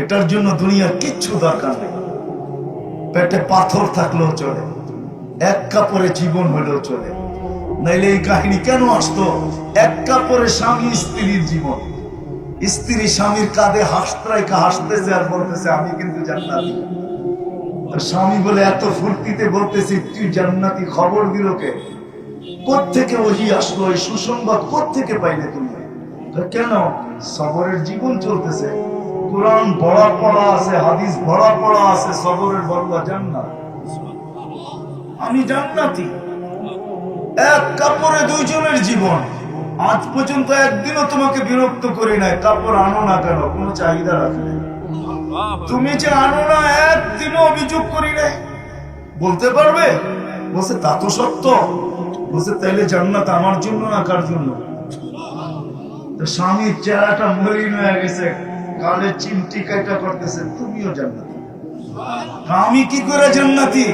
এটার জন্য দুনিয়ার কিচ্ছু দরকার নেই। পেটে পাথর থাকলেও চলে, এক কাপড়ে জীবন হলেও চলে। নাইলে এই কাহিনী কেন আসতো? এক কাপড়ে স্বামী স্ত্রীর জীবন, স্ত্রী স্বামীর কাঁধে হাসতেছে আর বলতেছে আমি কিন্তু জান্নাতি। স্বামী বলে এত ফুর্তিতে বলতেছি তুই জান্নাতি, খবর দিল কে? কোত্থেকে ওহি আসলো, এই সুসংবাদ কোত্থেকে পাইলে তুমি? কেন? সবরের জীবন চলতেছে, কোরআন বড়া পড়া আছে, হাদিস বড়া পড়া আছে, সবরের বদলা জান্নাত। আমি জান্নাতি। এক কাপড়ে দুইজনের জীবন। আজ পর্যন্ত একদিনও তোমাকে বিরক্ত করি নাই, কাপড় আনো না কেন, কোনো চাহিদা রাখি নাই। তুমি যে আনো না একদিনও অভিযোগ করি নাই। বলতে পারবে? বলছে তা তো সত্য। বলছে তাইলে জান্নাত আমার জন্য না কার জন্য? স্বামীর চেহারাটা মলিন হয়ে গেছে, কালে চিমটি কাটা করতেছে, তুমিও জান্নাতি। আমি কি করে জান্নাতি?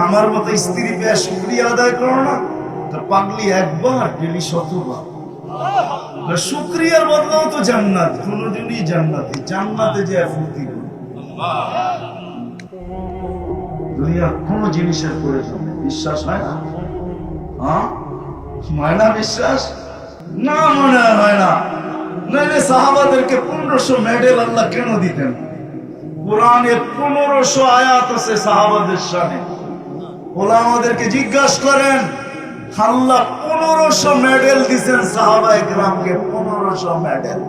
আমার মতো স্ত্রী পেয়ে শুকরিয়া আদায় করো না? তো পাগলি একবার গেলি শতবার। শুকরিয়ার বদলাও তো জান্নাত, দুজনই জান্নাতি। জান্নাতে যে ফুর্তি করো। দুনিয়ার কোন জিনিসের প্রয়োজন নেই। বিশ্বাস হয় না? হয় না বিশ্বাস? না, মনে হয় না। নইলে সাহাবাদেরকে 1500 মেডেল আল্লাহ কেন দিতেন? কোরআনে 1500 আয়াত আছে সাহাবাদের শানে। ওলামাদেরকে জিজ্ঞাসা করেন, আল্লাহ 1500 মেডেল দিয়েছেন সাহাবায়ে কেরামকে, 1500 মেডেল।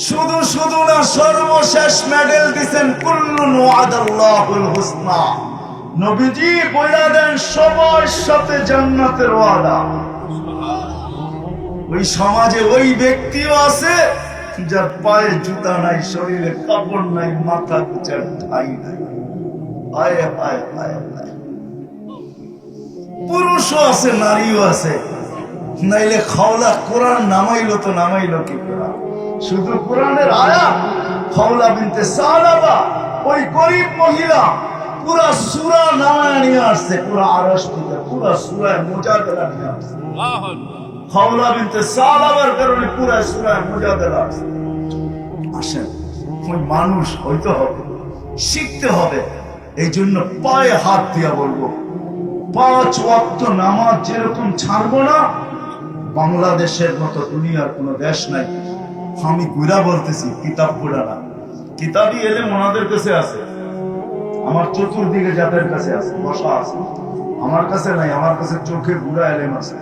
শুধু শুধু না, সর্বশেষ মেডেল দিয়েছেন কুল্লুন ওয়াদাল্লাহুল হুসনা। নবীজি বলে দেন সবার সাথে জান্নাতের ওয়াদা। ওই সমাজে ওই ব্যক্তিও আছে যার পায়ে জুতা নাই, শরীরে কাপড় নাই, মাথা গুচার ঠাই নাই। আয় আয় আয় আয়। পুরুষও আছে, নারীও আছে। নাইলে খাওলা কোরআন নামাইলো তো নামাইলো কি কোরআন? শুধু কোরআনের আয়াত। খাওলা বিনতে সালাবা, ওই গরিব মহিলা, পুরা সূরা নামায় নিয়ে আসছে, পুরা আরশ থেকে পুরা সূরা মুজাদালা নিয়ে আসছে। খাওলা বিনতে সালাবার কারণে পুরা সূরা মুজাদালা আসছে। আসেন, ওই মানুষ হইতে হবে, শিখতে হবে। এই জন্য পায়ে হাত দিয়া বলবো, 5 ওয়াক্ত নামাজ যেরকম ছাড়বো না, বাংলাদেশের মতো দুনিয়ার কোনো দেশ নাই। আমি গুড়া বলতেছি, কিতাব পড়া না। কিতাবই এলে ওনাদের কাছে আছে, আমার চতুর্দিকে যাদের কাছে আছে, বসা আছে। আমার কাছে নাই, আমার কাছে চোখে ঘুরা এলেম আছে।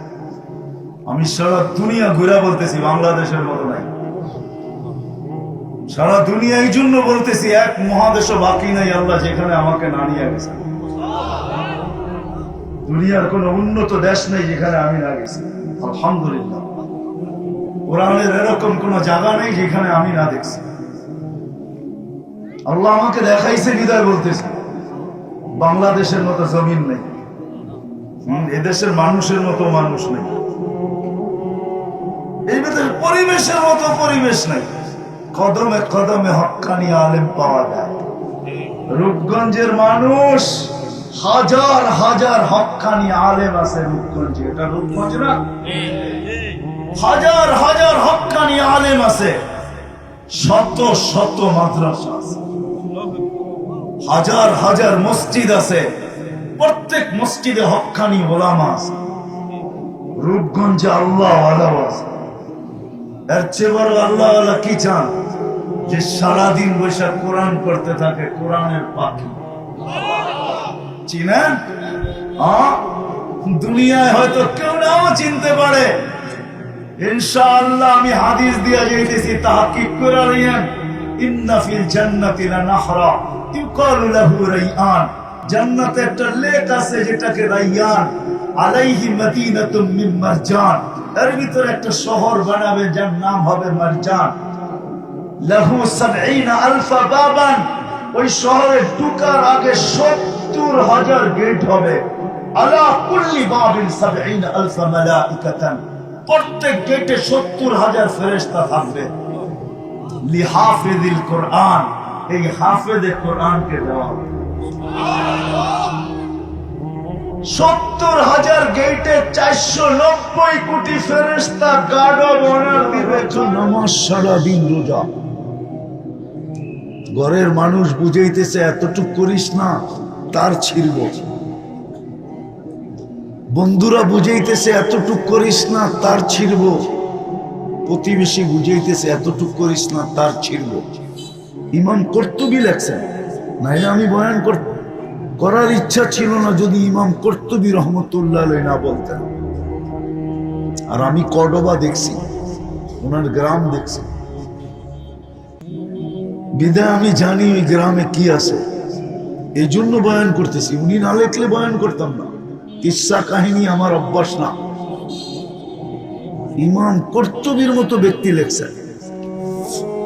আমি সারা দুনিয়া ঘুরা বলতেছি, বাংলাদেশের মতো নাই। সারা দুনিয়া এই জন্য বলতেছি, এক মহাদেশও বাকি নাই আল্লাহ যেখানে আমাকে না নিয়ে গেছে। দুনিয়ার কোন উন্নত দেশ নেই যেখানে আমি না গেছি, আলহামদুলিল্লাহ। কোরআনের এরকম কোন জায়গা নেই যেখানে আমি না দেখছি। আল্লাহ আমাকে দেখাইছে বিদায় বলতেছে, বাংলাদেশের মতো জমিন নেই, এদেশের মানুষের মতো মানুষ নেই, এই পরিবেশের মতো পরিবেশ নেই। কদমে কদমে হক্কানি আলেম পাওয়া যায়। রূপগঞ্জের মানুষ, হাজার হাজার হক্কানি আলেম আছে রূপগঞ্জে। এটা রূপগঞ্জ না? হাজার হাজার হক্কানি আলেম আছে, শত শত মাদ্রাসা আছে, হাজার হাজার মসজিদ আছে, প্রত্যেক মসজিদে হক্কানি ওলামা আছে। রূপগঞ্জে আল্লাহ ওয়ালা আছে। এর চেয়ে বড় আল্লাহ ওয়ালা কি চান? যে সারাদিন বৈশাখ কোরআন করতে থাকে, কোরআনের পাখি। চিনেন? দুনিয়ায় হয়তো কেউ নাও চিনতে পারে। ইনশাআল্লাহ আমি হাদিস দিয়া যাইতেছি, তাহকিক করে নিয়েন। ইন্না ফিল জান্নাতি লানাহরা ইউকালু লাহু রাইয়ান। জান্নাতে একটা লেক আছে যেটাকে রাইয়ান, আলাইহি মাদিনাতুম মিন মারজান। এর ভিতরে একটা শহর বানাবে যার নাম হবে মারজান। লাহু ৭০,০০০ বাবান। ওই শহরে ঢোকার আগে ৭০,০০০ গেট হবে। আলা কুল্লি বাবিন ৭০,০০০ মালাইকাতান। প্রত্যেক গেটে ৭০,০০০ ফেরেশতা থাকবে। লিহাফিজিল কোরআন, এই হাফেজে কোরআনকে দেওয়া হবে। ৭০,০০০ গেটে ৪৯০ কোটি ফেরেশতা গার্ড অব অনার দিবে। নামাজ সারাদিন রোজা। ঘরের মানুষ বুঝাইতেছে এতটুক করিস না, তার ছিড়ব। বন্ধুরা বুঝাইতেছে এতটুক করিস না, তার ছিড়ব। প্রতিবেশী বুঝাইতেছে এতটুক করিস না, তার ছিড়ব। ইমাম কুরতুবী লেখছেন, নাইলে আমি বয়ান করার ইচ্ছা ছিল না যদি ইমাম কর্তুবী রহমতুল্লাহ আলাইহি না বলতেন। আর আমি কর্ডোবা দেখছি, ওনার গ্রাম দেখছি, বিদায় আমি জানি ওই গ্রামে কি আছে, এই জন্য বয়ান করতেছি। উনি না লেখলে বয়ান করতাম না, কিসসা কাহিনী আমার অভ্যাস না। ইমাম কর্তুবীর মতো ব্যক্তি লেখছেন।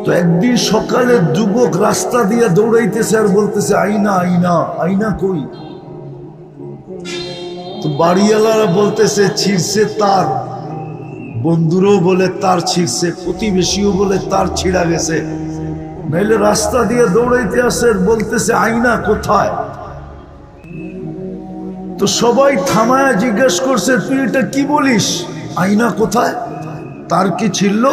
তো একদিন সকালে যুবক রাস্তা দিয়ে দৌড়াইতেছে আর বলতেছে আইনা আইনা আইনা কই। তো বাড়িওয়ালারা বলতেছে ছিঁড়ছে তার, বন্ধুরও বলে তার ছিঁড়ছে, প্রতিবেশীও বলে তার ছিঁড়া গেছে। নাইলে রাস্তা দিয়ে দৌড়াইতে আসে, বলতেছে আইনা কোথায়। তো সবাই থামায় জিজ্ঞেস করছে তুই এটা কি বলিস, আইনা কোথায়, তার কি ছিড়ল?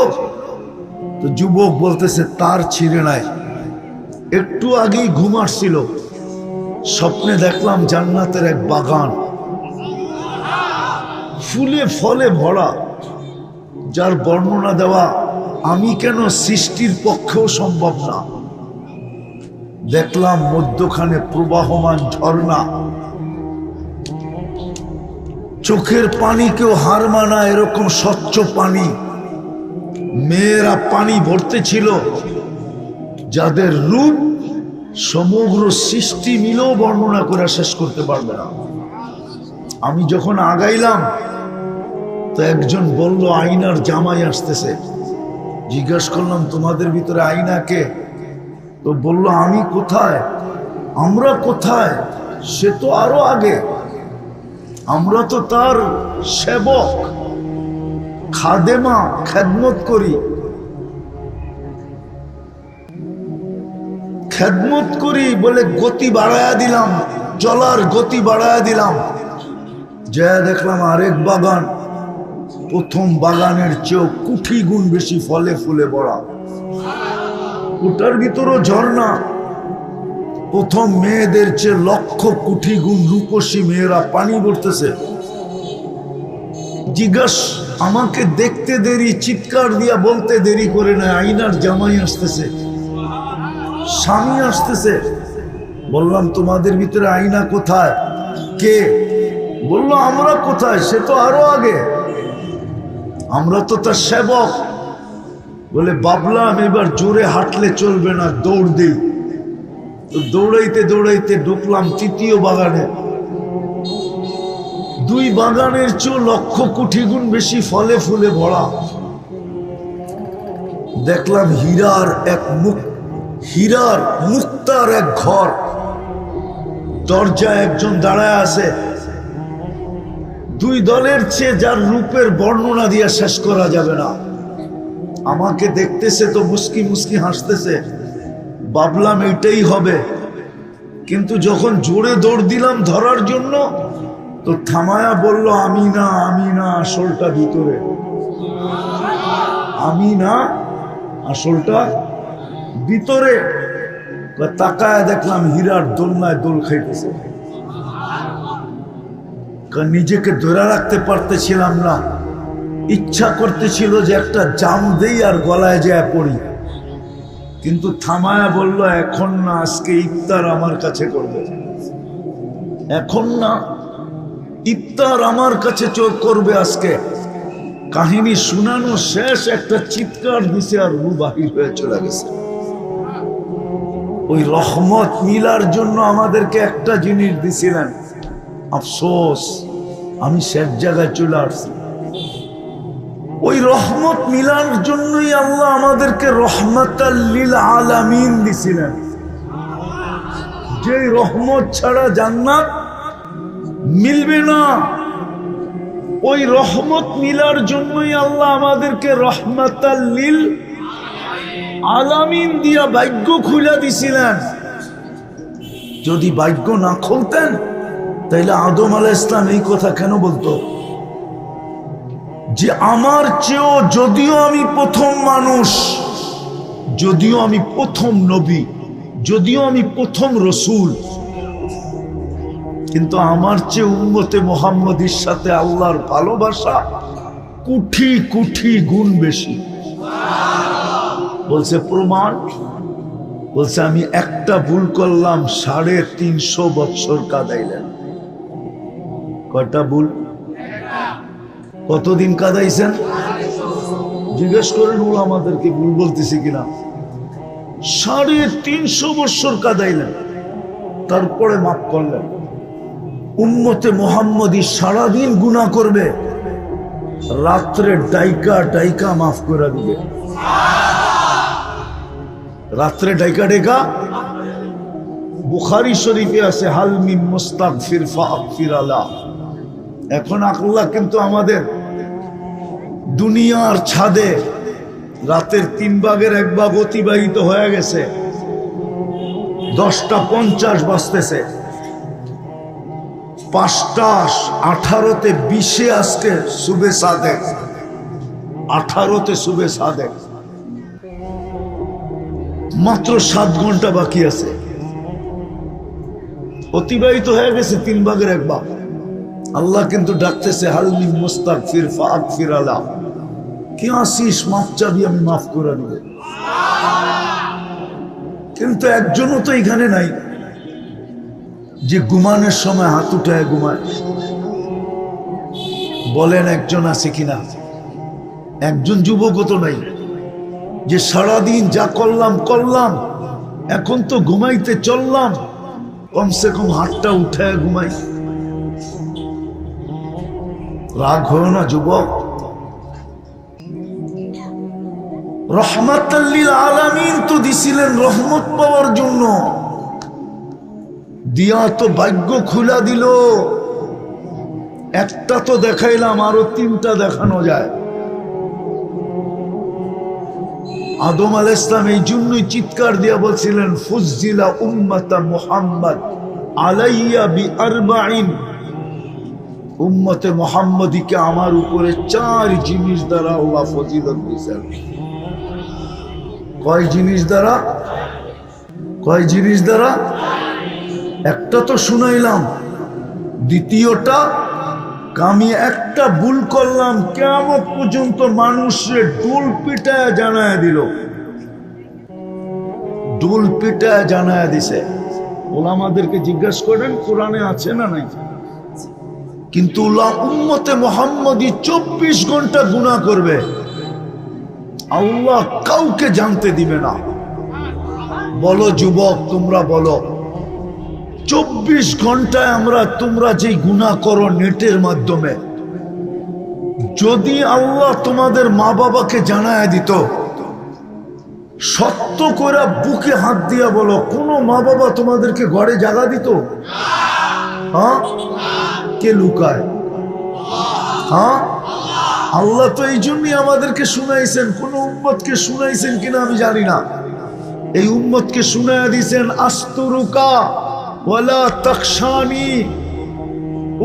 তো যুবক বলতেছে তার ছিঁড়ে নাই, একটু আগেই ঘুম আসছিল, স্বপ্নে দেখলাম জান্নাতের এক বাগান ফুলে ফলে ভরা, যার বর্ণনা দেওয়া আমি কেন সৃষ্টির পক্ষেও সম্ভব না। দেখলাম মধ্যখানে প্রবাহমান ঝর্ণা, চোখের পানিকেও হার মানা এরকম স্বচ্ছ পানি। মেয়েরা পানি ভরতে ছিল, যাদের রূপ সমগ্র সৃষ্টি মিলেও বর্ণনা করে শেষ করতে পারবে না। আমি যখন আগাইলাম তো একজন বলল আইনার জামাই আসতেছে। জিজ্ঞাসা করলাম তোমাদের ভিতরে আইনা কে? তো বলল আমি কোথায়, আমরা কোথায়, সে তো আরো আগে, আমরা তো তার সেবক, খাদেমা, খেদমত করি, খেদমত করি বলে গতি বাড়ায়া দিলাম, চলার গতি বাড়ায়া দিলাম। যা দেখলাম আরেক বাগান, প্রথম বাগানের চেয়েও কোটি গুণ বেশি ফলে ফুলে ভরা, ওটার ভিতরও ঝর্ণা। প্রথম মেয়েদের চেয়ে লক্ষ কোটি গুণ রূপসী মেয়েরা পানি ভরতেছে। জিজ্ঞাস আমাকে দেখতে দেরি, চিৎকার দিয়া বলতে দেরি করে না, আইনার জামাই আসতেছে, স্বামী আসতেছে। বললাম তোমাদের ভিতরে আইনা কোথায়, কে? বলল আমরা কোথায়, সে তো আরো আগে, আমরা তো তার সেবক। বলে ভাবলাম এবার জোরে হাঁটলে চলবে না, দৌড় দিই। তো দৌড়াইতে দৌড়াইতে ঢুকলাম তৃতীয় বাগানে। দুই বাগানের চেয়ে লক্ষ কোটি গুণ বেশি ফলে ফুলে ভরা। দেখলাম হীরার মুক্তার এক ঘর, দরজায় একজন দাঁড়ায় আছে। দুই দলের চেয়ে যার রূপের বর্ণনা দিয়ে শেষ করা যাবে না। আমাকে দেখতেছে তো মুস্কি মুস্কি হাসতেছে, ভাবলাম এটাই হবে। কিন্তু যখন জোরে দৌড় দিলাম ধরার জন্য, তো থামায়া বলল আমি না, আমি না, আসলটা ভিতরে, আমি না, আসলটা ভিতরে। তাকায় দেখলাম হীরার দোলনায় দোল খাইতেছে। নিজেকে ধরে রাখতে পারতেছিলাম না, ইচ্ছা করতেছিল যে একটা জাম দেই আর গলায় যায় পড়ি। কিন্তু থামায়া বলল এখন না, আজকে ইফতার আমার কাছে করবে, এখন না, ইফতার আমার কাছে করবে আজকে। কাহিনী শুনানো শেষ, একটা চিৎকার দিছে আর রু বাহির হয়ে চলে গেছে। ওই রহমত মিলার জন্য আমাদেরকে একটা জিনিস দিছিলেন, আফসোস আমি শেষ জায়গায় চলে আসছি। ওই রহমত মিলার জন্যই আল্লাহ আমাদেরকে রহমাতাল লিল আলামিন দিছিলেন। যে রহমত ছাড়া জান্নাত মিলবে না, ওই রহমত মিলার জন্যই আল্লাহ আমাদেরকে রহমাতাল লিল আলামিন দিয়া ভাগ্য খুলে দিছিলেন। যদি ভাগ্য না খুলতেন তাইলে আদম আলাইহিস সালাম এই কথা কেন বলতো যে আমার চেয়েও, যদিও আমি প্রথম মানুষ, যদিও আমি প্রথম নবী, যদিও আমি প্রথম রসুল, কিন্তু আমার চেয়ে উম্মতে মুহাম্মদীর সাথে আল্লাহর ভালোবাসা কোটি কোটি গুণ বেশি। বলছে প্রমাণ, বলছে আমি একটা ভুল করলাম 350 বছর কাঁদাইলেন। কয়টা ভুল? কতদিন কাঁদাইছেন? জিজ্ঞেস করেন ওরা আমাদেরকে ভুল বলতেছে কিনা। 350 বছর কাঁদাইলেন, তারপরে মাফ করলেন। উম্মতে মুহাম্মদী সারাদিন গুনাহ করবে, রাত্রে ডাইকা ডাইকা মাফ করে দিবে। রাত্রে ডাইকা ডাইকা। বুখারী শরীফে আছে হাল মিন মুস্তাগফির ফাগফির আলা। এখন আল্লাহ কিন্তু আমাদের দুনিয়ার ছাদে রাতের 3 ভাগের 1 ভাগ অতিবাহিত হয়ে গেছে, 10:50 বাজতেছে, 5:18 20 আজকে সুবে সাদেক, 18 সুবে সাদেক, মাত্র 7 ঘন্টা বাকি আছে। অতিবাহিত হয়ে গেছে 3 ভাগের 1 ভাগ। আল্লাহ কিন্তু ডাকতেছে হাল মিন মুস্তাগফির ফাগফির আলা। কি আসিস, মাফ চাবি, আমি মাফ করে দেব। কিন্তু একজনও তো এখানে নাই যে ঘুমানোর সময় হাত উঠায় ঘুমায়। বলেন একজন আছে কিনা? একজন যুবকও তো নাই যে সারাদিন যা করলাম করলাম, এখন তো ঘুমাইতে চললাম, কমসে কম হাতটা উঠায় ঘুমাই। রাগ হলো না যুবক? রহমাতাল লিল আলামিন তো দিছিলেন রহমত পাওয়ার জন্য, দিয়া তো ভাগ্য খুলা দিল। একটা তো দেখাইলাম, আরো 3টা দেখানো যায়। আদম আলাইহিস সালাম এই জন্যই চিৎকার দিয়া বলছিলেন ফুজ্জিলা উম্মাতা মুহাম্মদ আলাইয়া বিআরবাইন। উম্মতে মুহাম্মদীকে আমার উপরে 4 জিনিস দ্বারা আল্লাহ ফজিলত দিয়েছেন। কয় জিনিস দ্বারা? কয় জিনিস দ্বারা? একটা তো শুনাইলাম, দ্বিতীয়টা আমি একটা ভুল করলাম, কিয়ামত পর্যন্ত মানুষের ডুল পিটায় জানায় দিল। ডুল পিটায় জানায় দিছে। ওলামাদেরকে জিজ্ঞাসা করেন কোরআনে আছে না নাই? কিন্তু উম্মতে মুহাম্মদী 24 ঘন্টা গুনাহ করবে, আল্লাহ কাউকে জানতে দিবে না। বলো যুবক, তোমরা বলো, 24 ঘন্টায় তোমরা যে গুনাহ করো নেটের মাধ্যমে, যদি আল্লাহ তোমাদের মা বাবাকে জানায় দিত, সত্য করে বুকে হাত দিয়া বলো, কোন মা বাবা তোমাদেরকে ঘরে জাগা দিত? হ্যাঁ? কে লুকায়? হ্যাঁ? আল্লাহ তো এই জন্যই আমাদেরকে শুনাইছেন। কোন উম্মতকে শুনাইছেন কিনা আমি জানি না, এই উম্মতকে শুনাইয়া দিয়েছেন আস্তুরুকা ওয়ালা তাকশানি।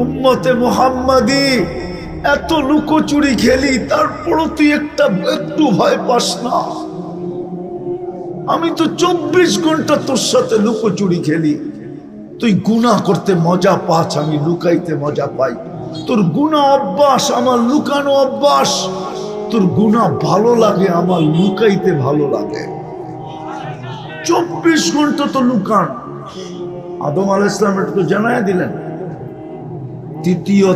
উম্মতে মুহাম্মাদি এত লুকোচুরি খেলি, তারপরও তুই একটু ভয় পাস না? আমি তো 24 ঘন্টা তোর সাথে লুকোচুরি খেলি, তুই গুনাহ করতে মজা পাস, আমি লুকাইতে মজা পাই। তোর গুনাহ অভ্যাস, আমার লুকানো অভ্যাস। তোর গুনাহ ভালো লাগে, আমার লুকাইতে ভালো লাগে। 24 ঘন্টা তো লুকান। আদম আলাইহিস সালাম এটা তো জানায় দিলেন। তৃতীয়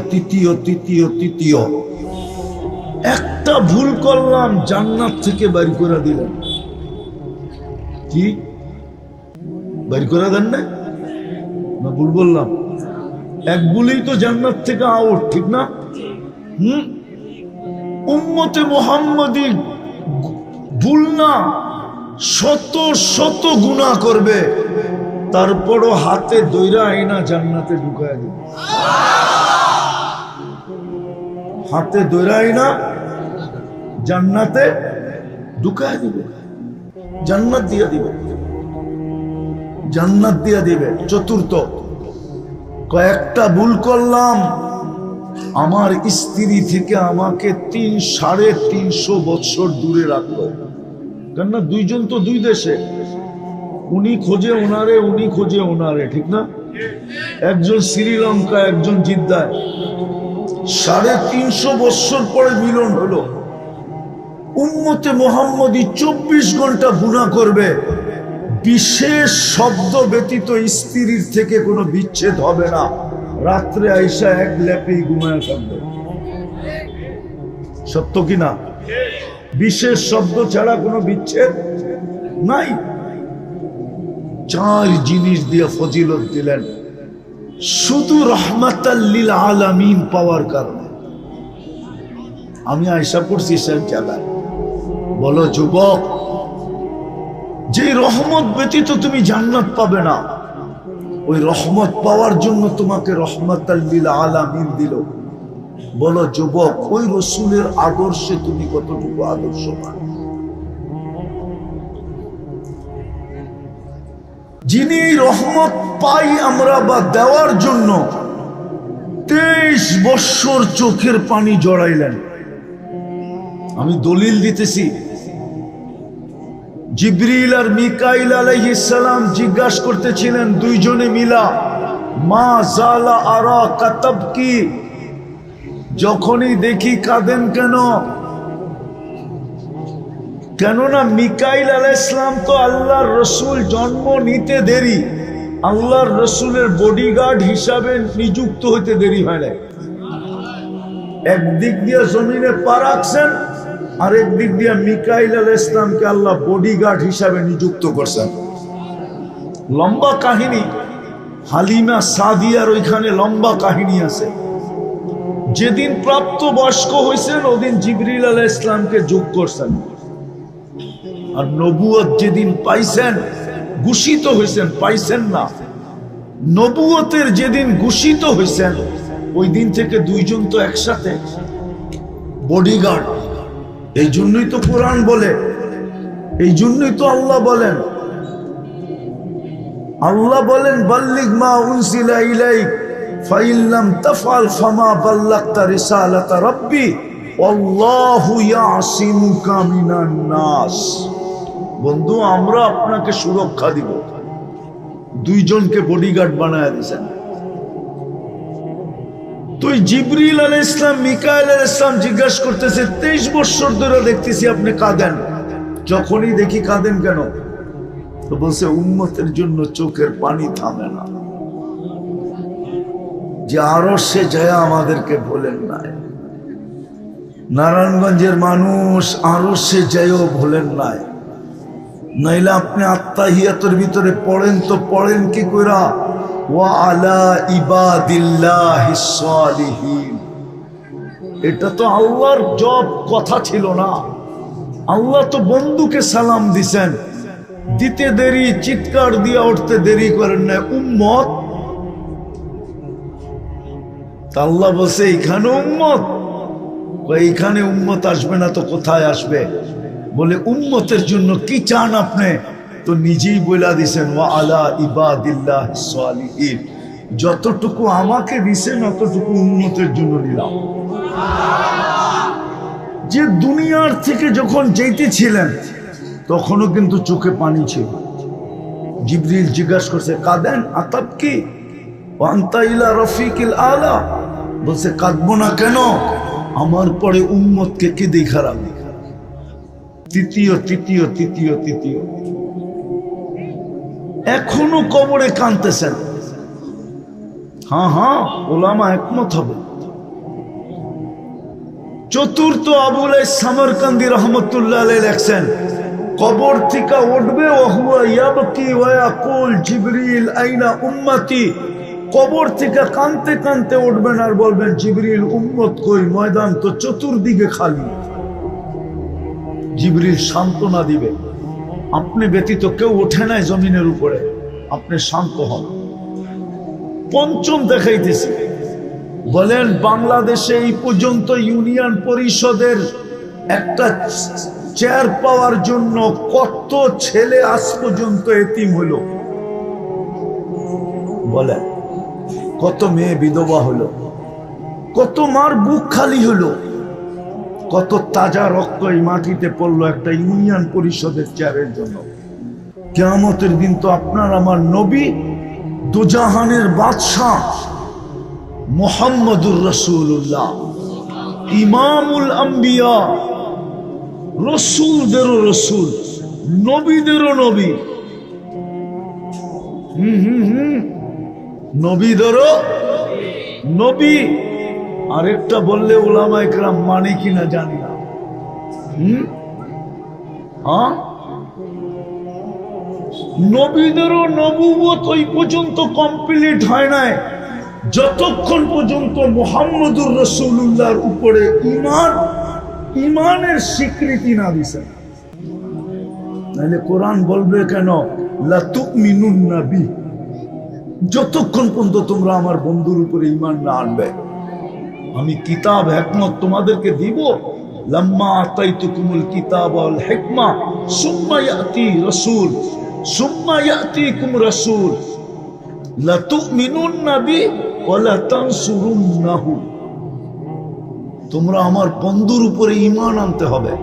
একটা ভুল করলাম, জান্নাত থেকে বের করে দিলেন। কি বের করে দেন না? ভুল বললাম? এক ভুলেই তো জান্নাত থেকে আউট, ঠিক না? উম্মতে মুহাম্মদী ভুল না, শত শত গুনাহ করবে, তারপরও হাতে দইরা আইনা জান্নাতে ঢুকায় দিবে। হাতে দইরা আইনা জান্নাতে ঢুকায় দিবে, জান্নাত দিয়া দিবে, জান্নাত দিয়া দিবে। চতুর্থ, কয়েকটা ভুল করলাম, আমার স্ত্রী থেকে আমাকে 350 বছর দূরে রাখলো। কেননা দুইজন তো দুই দেশে, উনি খোঁজে ওনারে, উনি খোঁজে ওনারে, ঠিক না? একজন শ্রীলঙ্কা, একজন জিদ্দায়। 350 বছর পরে মিলন হলো। উম্মতে মুহাম্মদী 24 ঘন্টা গুনাহ করবে, বিশেষ শব্দ ব্যতীত স্ত্রীর থেকে কোনো বিচ্ছেদ হবে না। রাত্রে আইসা এক লেপেই ঘুমায় থাকবে, সত্য কিনা? বিশেষ শব্দ ছাড়া কোনো বিচ্ছেদ নাই। চার জিনিস দিয়ে ফজিলত দিলেন শুধু রহমাতাল লিল আলামিন পাওয়ার কারণে। আমি আয়সা করছি সব জায়গায়। বলো যুবক, যে রহমত ব্যতীত তুমি জান্নাত পাবে না, ওই রহমত পাওয়ার জন্য তোমাকে রহমাতাল লিল আলামিন দিল। বলো যুবক, ওই রসুলের আদর্শে তুমি কতটুকু আদর্শবান? যিনি রহমত পাই আমরা বা দেওয়ার জন্য 23 বৎসর চোখের পানি জড়াইলেন। আমি দলিল দিতেছি, জিবরিল আর মিকাইল আলাইহিস সালাম জিজ্ঞাসা করতেছিলেন দুইজনে মিলা, মা জালা আরা কাতাবকি, যখনই দেখি কাঁদেন কেন? কেননা মিকাইল আলাইহিস সালাম তো আল্লাহর রসুল জন্ম নিতে দেরি, আল্লাহর রসুলের বডিগার্ড হিসাবে নিযুক্ত হইতে দেরি হয় না। একদিক দিয়ে জমিনে পা রাখছেন, আরেক দিক দিয়ে মিকাইল আলাইহিস সালামকে আল্লাহ বডিগার্ড হিসাবে নিযুক্ত করছেন। লম্বা কাহিনী, হালিমা সাদিয়ার ওইখানে লম্বা কাহিনী আছে। যেদিন প্রাপ্ত বয়স্ক হয়েছেন ওদিন জিবরিল আলাইহিস সালামকে যোগ করছেন, আর নবুয়ত যেদিন পাইছেন, ঘোষিত হয়েছেন, পাইছেন না, নবুয়তের যেদিন ঘোষিত হয়েছেন ওই দিন থেকে দুইজন তো একসাথে বডিগার্ড। এই জন্যই তো কোরআন বলে, এই জন্যই তো আল্লাহ বলেন, আল্লাহ বলেন বাল্লিগ মা উনসিলা ইলাইক ফাইন লাম তাফআল ফামা বাল্লাগতা রিসালাতা রাব্বি আল্লাহু ইয়াসিমুকা মিনান নাস। বন্ধু, আমরা আপনাকে সুরক্ষা দিব, দুইজনকে বডিগার্ড বানায় দিয়েছেন। তুই জিবরিল আলাইহিস সালাম মিকাইল আলাইহিস সালাম জিজ্ঞাসা করতেছে 23 বছর ধরে দেখতেছি আপনি কাঁদেন, যখনই দেখি কাঁদেন কেন? তো বলছে উম্মতের জন্য চোখের পানি থামে না, যে আরশে যায় আমাদেরকে বলেন নাই। নারায়ণগঞ্জের মানুষ আরশে যায়ও ভুলেন নাই, নাইলে আপনি আত্মাহিয়াতের ভিতরে পড়েন তো পড়েন কি কইরা ওয়া আলা ইবাদিল্লাহিস সালিহিন। এটা তো আল্লাহর জব কথা ছিল না। আল্লাহ তো বন্ধুকে সালাম দিছেন, দিতে দেরি, চিৎকার দিয়া উঠতে দেরি করেন না, উম্মত। আল্লাহ বলছে এইখানে উম্মত, এইখানে উম্মত আসবে না তো কোথায় আসবে? বলে উম্মতের জন্য কি চান আপনি? তো নিজেই বলে দিছেন ওয়া আলা ইবাদিল্লাহিস সালিহিন। যতটুকু আমাকে দিছেন অতটুকু উম্মতের জন্য নিলাম। যে দুনিয়ার থেকে যখন যাইতেছিলেন তখনও কিন্তু চোখে পানি ছিল। জিবরিল জিজ্ঞাসা করছে কাঁদেন? আতাব কি আনতা ইলা রফিকিল আলা। বলছে কাঁদবো না কেন, আমার পরে উম্মতকে কে দেখালাম। তৃতীয় তৃতীয় তৃতীয় তৃতীয়, এখনো কবরে কাঁদতেছেন। হ্যাঁ হ্যাঁ, ওলামা একমত হবে। চতুর্থ আবুল সামরকান্দি রহমতুল্লাহ আলাইহি লেখছেন, কবর থেকে উঠবে ওয়া হুয়া ইয়াবকি ওয়া ইয়াকুল জিবরিল আইনা উম্মতি। কবর থেকে কাঁদতে কাঁদতে উঠবেন আর বলবেন জিবরিল উম্মত কই, ময়দান তো চতুর্দিকে খালি। জিবরিল সান্ত্বনা দিবে, আপনি ব্যতীত কেউ ওঠে নাই জমিনের উপরে, আপনি শান্ত হন। পঞ্চম দেখাইতেছি, বলেন বাংলাদেশে এই পর্যন্ত ইউনিয়ন পরিষদের একটা চেয়ার পাওয়ার জন্য কত ছেলে আজ পর্যন্ত এতিম হলো? বলেন কত মেয়ে বিধবা হলো, কত মার বুক খালি হলো, কত তাজা রক্ত এই মাটিতে পড়লো একটা ইউনিয়ন পরিষদের চেয়ারের জন্য। কিয়ামতের দিন তো আপনার আমার নবী দুজাহানের বাদশাহ মুহাম্মদুর রাসূলুল্লাহ, ইমামুল আম্বিয়া, রসুলদেরও রসুল, নবীদেরও নবী, নবী ধরো নবী, আরেকটা বললে উলামায়ে কেরাম মানে কিনা জানি না। নবীদেরও নবুয়ত ওই পর্যন্ত কমপ্লিট হয় নাই যতক্ষণ পর্যন্ত মুহাম্মদুর রাসূলুল্লাহর উপরে ইমানের স্বীকৃতি না দিছে। নাহলে কোরআন বলবে কেন লা তুমিনুন্না বি, যতক্ষণ পর্যন্ত তোমরা আমার বন্ধুর উপরে ঈমান না আনবে আমি কিতাব হিকমত তোমাদেরকে দিব। লাম্মা আতাইতুকুমুল কিতাব ওয়াল হিকমা সুম্মা ইয়াতি রাসূল সুম্মা ইয়াতিকুম রাসূল লা তুমিনুন্না বি ওয়া লা তানসুরুন্নাহু, তোমরা আমার বন্ধুর উপরে ঈমান আনতে হবে।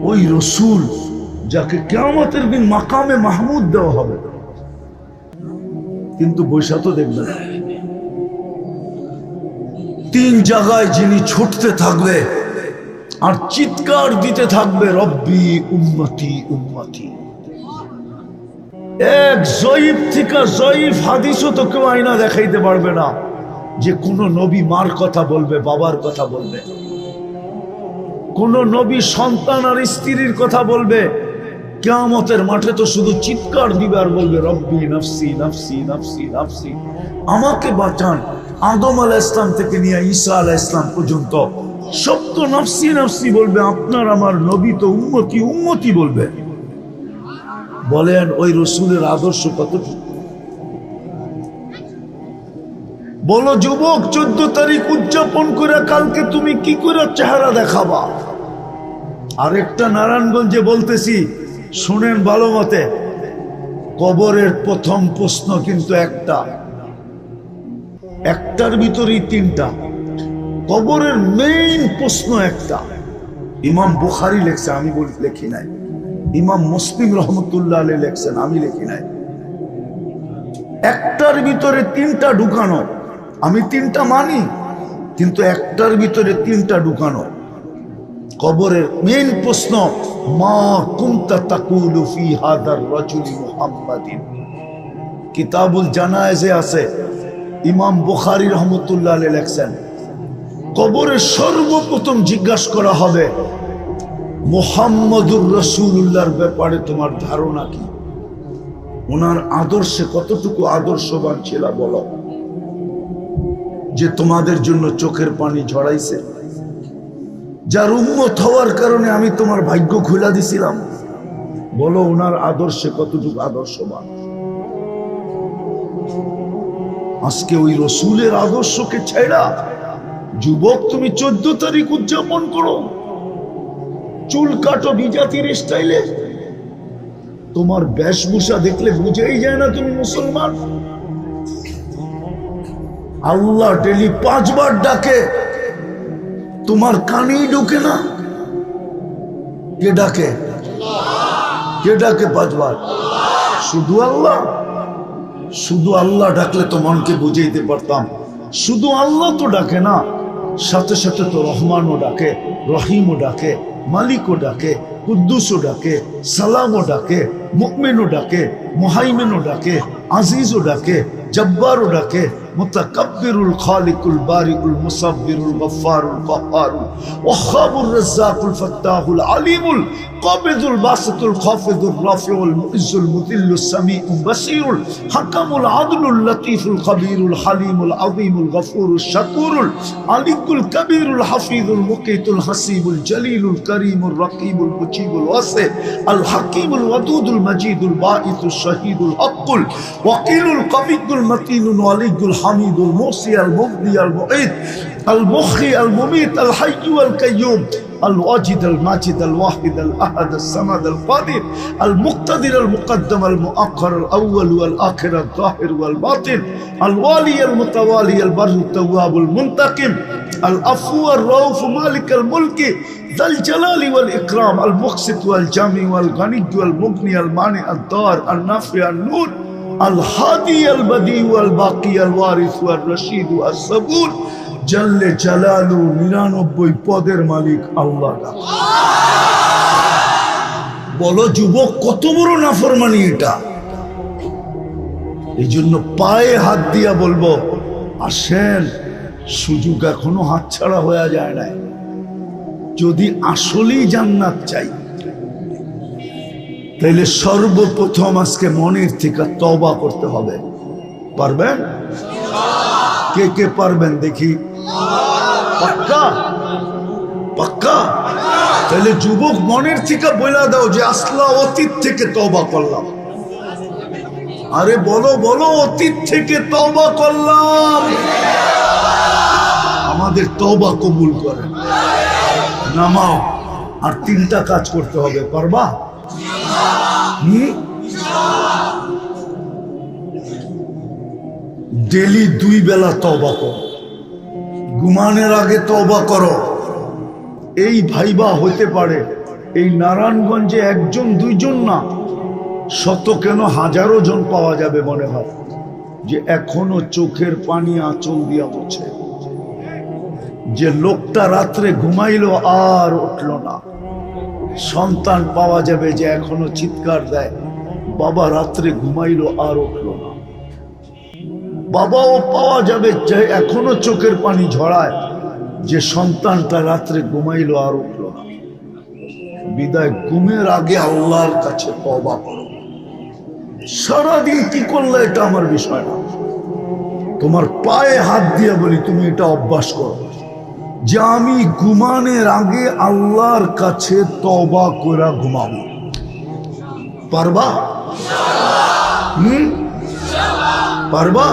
ওই রাসূল যাকে কিয়ামতের দিন মাকামে মাহমুদ দেওয়া হবে, কিন্তু বৈশা তো দেখবে না। তিন জায়গায় যিনি ছুটতে থাকবে আর চিৎকার দিতে থাকবে রব্বি উম্মতি উম্মতি। এক জয়ীফ থেকে জয়ীফ হাদিসও তো কেউ আয়না দেখাইতে পারবে না যে কোন নবী মার কথা বলবে, বাবার কথা বলবে, কোন নবী সন্তান আর স্ত্রীর কথা বলবে। কিয়ামতের মাঠে তো শুধু চিৎকার দিবে আর বলবে রব্বি নফসি নফসি নফসি নফসি, আমাকে বাঁচান। আদম আলাইহিস সালাম থেকে নিয়ে ঈসা আলাইহিস সালাম পর্যন্ত সব তো নফসি নফসি বলবে, আপনার আমার নবী তো উম্মতি উম্মতি বলবে। বলেন ওই রসুলের আদর্শ কতটুকু? বলো যুবক, 14 তারিখ উদযাপন করে কালকে তুমি কি করে চেহারা দেখাবা? আরেকটা নারায়ণগঞ্জে বলতেছি, শুনেন ভালো মতে। কবরের প্রথম প্রশ্ন কিন্তু একটার ভিতরেই তিনটা। কবরের মেইন প্রশ্ন একটা। ইমাম বুখারী লেখছে, আমি লেখি নাই। ইমাম মুসলিম রহমতুল্লাহ আলাইহি লেখছেন, আমি লিখি নাই। একটার ভিতরে তিনটা ঢুকানো, আমি তিনটা মানি, কিন্তু একটার ভিতরে তিনটা ঢুকানো। কবরের মেইন প্রশ্ন, মা কুনতা তাকুলু ফি হাদার রাজুলি মুহাম্মাদিন। কিতাবুল জানায়েজে আছে, ইমাম বুখারী রহমতুল্লাহ আলাইহি লেখছেন, কবরে সর্বপ্রথম জিজ্ঞাসা করা হবে মুহাম্মদুর রাসূলুল্লাহর ব্যাপারে তোমার ধারণা কি? ওনার আদর্শে কতটুকু আদর্শবান ছিল বলো, যে তোমাদের জন্য চোখের পানি ঝরাইছে, যার উম্মত হওয়ার কারণে আমি তোমার ভাগ্য খুলে দিছিলাম। বলো ওনার আদর্শে কতটুকু আদর্শবান। আজকে ওই রসুলের আদর্শকে ছেড়া যুবক তুমি 14 তারিখ উদযাপন করো, চুল কাটো বিজাতির স্টাইলে, তোমার বেশভূষা দেখলে বুঝেই যায় না তুমি মুসলমান। আল্লাহ ডেলি 5 বার ডাকে, তোমার কানেই ঢুকে না। কে ডাকে? কে ডাকে 5 বার? শুধু আল্লাহ। শুধু আল্লাহ ডাকলে তো মনকে বুঝাইতে পারতাম। শুধু আল্লাহ তো ডাকে না, সাথে সাথে তো রহমানও ডাকে, রহিমও ডাকে, মালিকও ডাকে, কুদ্দুসও ডাকে, সালামও ডাকে, মুমিনও ডাকে, মুহাইমিনও ডাকে, আজিজও ডাকে, জব্বারও ডাকে, মুতাকাব্বিরুল খালিকুল বারিউল মুসাব্বিরুল গফফারুল কাহ্হারুল ওয়াহ্হাবুর রাজ্জাকুল ফাত্তাহুল আলিমুল কাবিদুল বাসিতুল খাফিদুর রাফিউল মুইজ্জুল মুদিল্লুস সামিউল বাসীরুল হাকামুল আদলুল লতীফুল খবীরুল হালিমুল আযীমুল গফুরুশ শাকুরুল আলিকুল কবীরুল হাফিজুল মুকিতুল হাসিবুল জলিলুল করিমুর রকিবুল মুজিবুল ওয়াসি আল হাকিমুল ওয়াদুদুল মজিদুল বাঈসুশ শহীদুল হকুল ওয়াকিলুল কবিয়ুল মতিনুল ওয়ালিয়ুল حميد الموصي المبدي المعيد المخي المميت الحي والقيوم الواجد الماجد الواحد الأحد الصمد القادر المقتدر المقدم المؤخر الأول والآخر الظاهر والباطن الوالي المتوالي البر التواب المنتقم العفو الرؤوف مالك الملك ذا الجلال والإكرام المقسط والجامع والغني والمغني المانع الضار النافع النور الهادي البديع والباقي الوارث والرشيد والصبور جل جلاله 99 পদের মালিক আল্লাহ। বলো যুবক কত বড় নাফরমানি এটা। এই জন্য পায়ে হাত দিয়া বলবো, আসেন, সুযোগ এখনো হাতছাড়া হয়ে যায় না। যদি আসলেই জান্নাত চাই তাইলে সর্বপ্রথম আজকে মনের থেকে তওবা করতে হবে। পারবেন? কে কে পারবেন দেখি? পাক্কা? পাক্কা? তাহলে যুবক মনের থেকে বলে দাও যে আসলা অতীত থেকে তওবা করলাম। আরে বলো বলো, অতীত থেকে তওবা করলাম। আমাদের তওবা কবুল করেন। নামাও, আর 3টা কাজ করতে হবে। পারবা? ডেলি 2 বেলা তওবা করো, ঘুমানোর আগে তওবা করো। এই ভাইবা হতে পারে এই নারায়ণগঞ্জে 1 2 না, শত কেন হাজারো জন পাওয়া যাবে মনে হয় যে এখনো চোখের পানি আঁচল দিয়া পড়ছে। যে লোকটা রাত্রে ঘুমাইলো আর উঠল না, সন্তান পাওয়া যাবে যে এখনো চিৎকার দেয়, বাবা রাত্রে ঘুমাইলো আর উঠল না। বাবাও পাওয়া যাবে যে এখনো চোখের পানি ঝরায়, যে সন্তানটা রাত্রে ঘুমাইলো আর উঠল না। বিদায় ঘুমের আগে আল্লাহর কাছে তওবা করো। সারাদিন কি করলে এটা আমার বিষয় না, তোমার পায়ে হাত দিয়ে বলি তুমি এটা অভ্যাস করো যে আমি ঘুমানোর আগে আল্লাহর কাছে তওবা করে ঘুমাবো। পারবা? পারবা?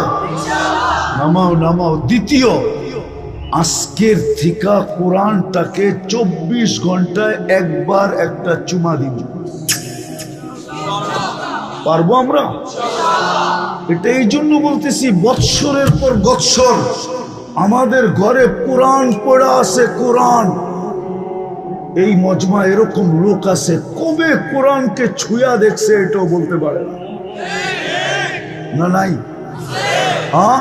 নামাও নামাও। দ্বিতীয়, আজকের থেকে কোরআনটাকে 24 ঘন্টায় একবার একটা চুমা দিব। পারবো আমরা? এটা এই জন্য বলতেছি, বৎসরের পর বৎসর আমাদের ঘরে কোরআন পড়া আছে। কোরআন, এই মজমা এরকম লোক আছে কবে কোরআনকে ছুঁয়া দেখছে এটাও বলতে পারে না। না নাই? হ্যাঁ,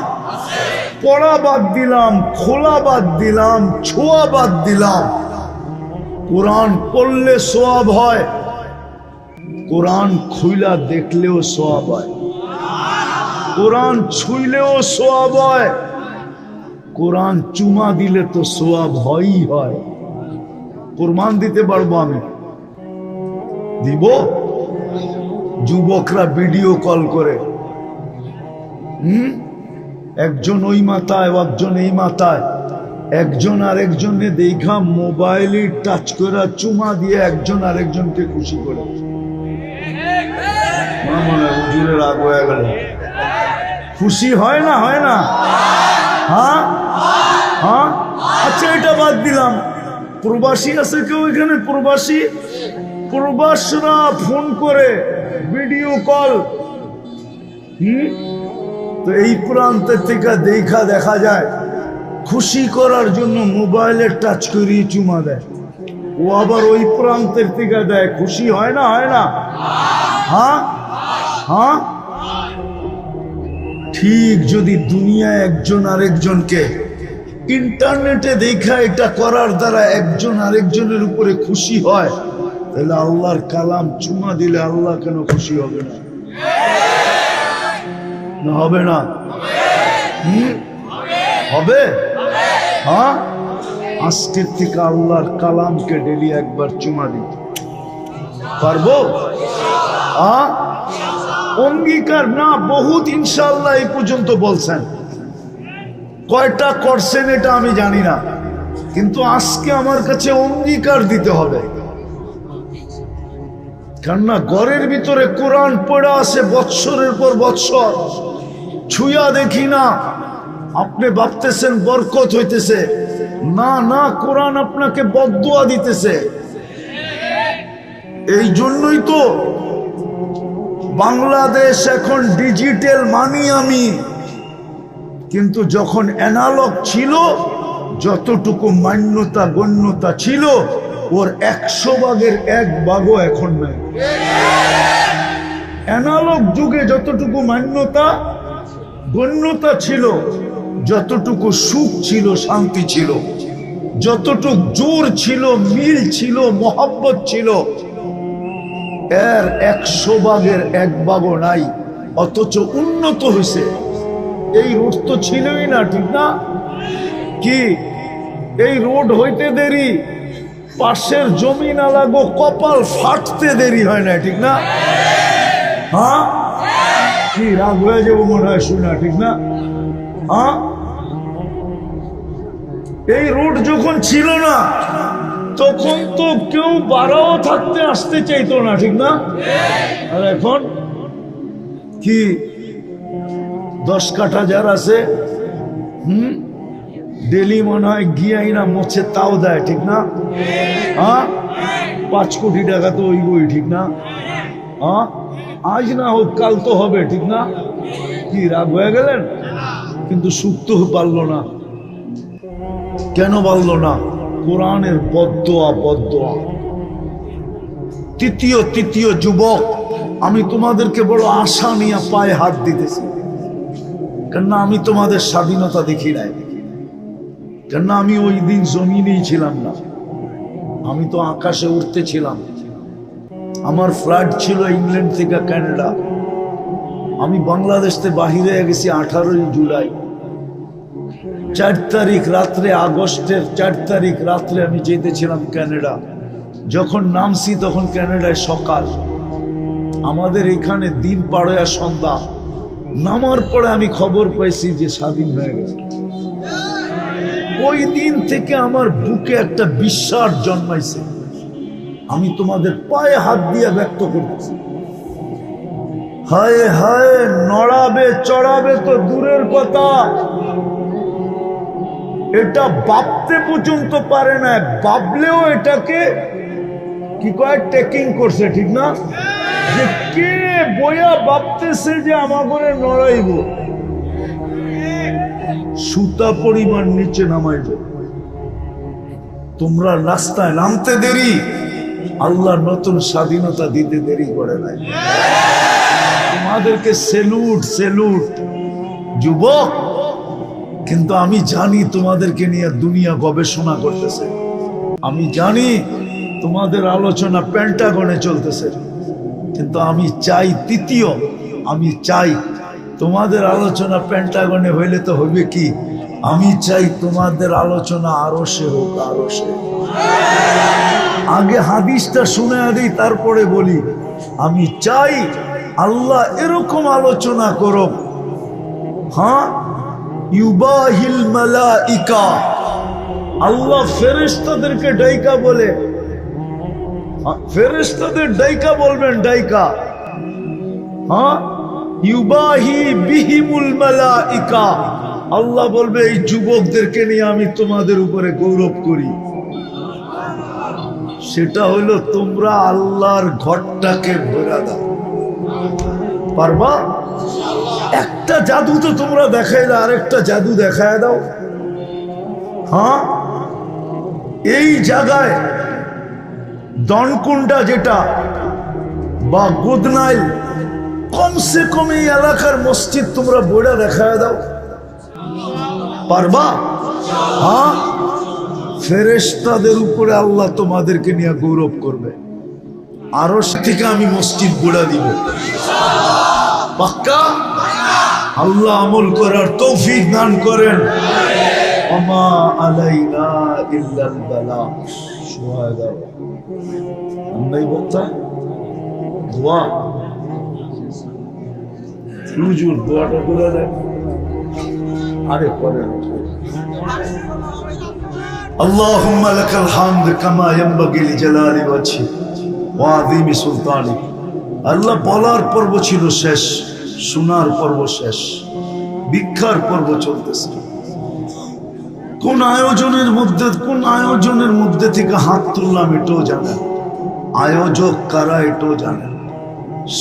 পড়া বাদ দিলাম, খোলা বাদ দিলাম, ছোঁয়া বাদ দিলাম। কোরআন পড়লে সওয়াব হয়, কোরআন খুইলা দেখলেও সওয়াব হয়, কোরআন ছুঁইলেও সওয়াব হয়, কোরআন চুমা দিলে তো সওয়াব হয়ই হয়। প্রমাণ দিতে পারবো আমি, দিব। যুবকরা ভিডিও কল করে, একজন ওই মাথায়, একজন এই মাথায়, একজন আরেকজনে দেখা মোবাইলে টাচ করে চুমা দিয়ে একজন আরেকজনকে খুশি করে। মনে হয় হুজুরের রাগ হয়ে গেল। খুশি হয় না? হয় না? হ্যাঁ হ্যাঁ। আচ্ছা, এটা বাদ দিলাম। প্রবাসী আছে কেউ এখানে? প্রবাসী, প্রবাসরা ফোন করে ভিডিও কল, তো এই প্রান্তের থেকে দেখা যায় খুশি করার জন্য মোবাইলে টাচ করিয়ে চুমা দেয়। ও আবার ওই প্রান্তের থেকে দেয়। খুশি হয় না? হয় না? হ্যাঁ হ্যাঁ। ঠিক যদি দুনিয়া একজন আরেকজনকে ইন্টারনেটে দেখা এটা করার দ্বারা একজন আরেকজনের উপরে খুশি হয়, তাহলে আল্লাহর কালাম চুমা দিলে আল্লাহ কেন খুশি হবে না? না হবে না? হবে। হ্যাঁ, আজকের থেকে আল্লাহর কালামকে ডেলি একবার চুমা দিতে পারবো? হ্যাঁ, অঙ্গীকার না, বহুত ইনশাআল্লাহ এই পর্যন্ত বলছেন। কয়টা করছেন এটা আমি জানি না, কিন্তু আজকে আমার কাছে অঙ্গীকার দিতে হবে। কেননা ঘরের ভিতরে কোরআন পড়া আছে বৎসরের পর বৎসর, ছুঁয়া দেখি না। আপনি ভাবতেছেন বরকত হইতেছে, না না, কোরআন আপনাকে বদদুয়া দিতেছে। এই জন্যই তো বাংলাদেশ এখন ডিজিটাল মানি আমি, কিন্তু যখন অ্যানালগ ছিল, যতটুকু মান্যতা গণ্যতা ছিল ওর 100 ভাগের 1 ভাগও এখন নাই। অ্যানালগ যুগে যতটুকু মান্যতা গণ্যতা ছিল, যতটুকু সুখ ছিল, শান্তি ছিল, যতটুকু জোর ছিল, মিল ছিল, মোহাব্বত ছিল, এর 100 ভাগের 1 ভাগও নাই। অথচ উন্নত হয়েছে। এই রোড তো ছিলই না, ঠিক না? কি এই রোড হইতে দেরি, পাশের জমি না লাগো কপাল ফাটতে দেরি হয় না, ঠিক না? হ্যাঁ, কি রাগ হয়ে যাবো মনে হয় শুনা, ঠিক না? হ্যাঁ, এই রোড যখন ছিল না তখন তো কেউ বাড়াও থাকতে আসতে চাইতো না, ঠিক না? আর এখন কি 10 কাঠা যার আছে, ডেলি মনে হয় গিয়াই না মোছে তাও দেয়, ঠিক না? হ্যাঁ, 5 কোটি টাকা তো ওই বই, ঠিক না? হ্যাঁ, আজ না হোক কাল তো হবে, ঠিক না? কি রাগ হয়ে গেলেন? কিন্তু সুখ তো পারলো না। কেন পারলো না? কোরআনের বদদোয়া, বদদোয়া। তৃতীয় যুবক, আমি তোমাদেরকে বড় আশা নিয়ে পায়ে হাত দিতেছি, কেননা আমি তোমাদের স্বাধীনতা দেখি নাই, কেননা আমি ওই দিন জমিনেই ছিলাম না, আমি তো আকাশে উঠতেছিলাম। আমার ফ্লাইট ছিল ইংল্যান্ড থেকে কানাডা। আমি বাংলাদেশ থেকে বাহিরে গেছি 18 জুলাই। 4 তারিখ রাত্রে, আগস্টের 4 তারিখ রাত্রে আমি যেতেছিলাম কানাডা। যখন নামছি তখন কানাডায় সকাল, আমাদের এখানে দিন পাড়ে সন্ধ্যা। নামার পরে আমি খবর পাইছি যে স্বাধীন হয়ে গেছে। ওই দিন থেকে আমার বুকে একটা বিশ্বাস জন্মাইছে। আমি তোমাদের পায়ে হাত দিয়ে ব্যক্ত করতেছি। হায় হায়, নড়াবে চড়াবে তো দূরের কথা, এটা ভাবতে পর্যন্ত পারে না। ভাবলেও এটাকে কি কয়, টেকিং করছে, ঠিক না? যে কে বইয়া ভাবতেছে যে আমার করে নড়াইব, সুতা পরিমাণ নিচে নামাইব। তোমরা রাস্তায় নামতে দেরি, আল্লাহ নতুন স্বাধীনতা দিতে দেরি করে নাই। তোমাদেরকে সেলুট, সেলুট যুবক। কিন্তু আমি জানি তোমাদেরকে নিয়ে দুনিয়া গবেষণা করতেছে। আমি জানি তোমাদের আলোচনা পেন্টাগনে চলতেছে, কিন্তু আমি চাই আমি চাই তোমাদের আলোচনা পেন্টাগনে হইলে তো হবে কি, আমি চাই তোমাদের আলোচনা আরশে হোক, আরশে। আগে হাদিসটা শুনে দিই, তারপরে বলি। আমি চাই আল্লাহ এরকম আলোচনা করো, হ্যাঁ, ইউবাহিল মালাইকা, আল্লাহ ফেরেশতাদেরকে ডাইকা বলে, ফেরেশতাদের ডাইকা বলবেন, ডাইকা, হ্যাঁ, ইউবাহি বিহিমুল মালাইকা, আল্লাহ বলবে এই যুবকদেরকে নিয়ে আমি তোমাদের উপরে গৌরব করি। সেটা হলো তোমরা আল্লাহর ঘরটাকে ভরা দাও। পারবা? একটা জাদু তো তোমরা দেখাইলে, আরেকটা জাদু দেখায় দাও। হ্যাঁ, এই জায়গায় দনকুন্ডা যেটা বা গোদনাইল, কমসে কম এই এলাকার মসজিদ তোমরা বইটা দেখায় দাও। পারবা? হ্যাঁ, ফেরেশতাদের উপরে আল্লাহ তোমাদেরকে নিয়ে গৌরব করবে। আরশ থেকে আমি মসজিদ গড়া দিব, পাক্কা? আল্লাহ আমল করার তৌফিক দান করেন। ওমা আলাইনা ইল্লাল বালাগ। সুবহানাল্লাহ। আমরাই বলতা দোয়া, হুজুর দোয়াটা করে দেন। আরে করেন। আল্লাহুম্মা লাকাল হামদ কামা ইয়ানবাগি লিজালালি ওয়াজহি ওয়া আযীমি সুলতানিক। আল্লাহ বলার পর্ব ছিল শেষ, শোনার পর্ব শেষ, ভিক্ষার পর্ব চলতেছে। কোন আয়োজনের মধ্যে থেকে হাত তুললাম এটাও জানেন, আয়োজক কারা এটাও জানেন,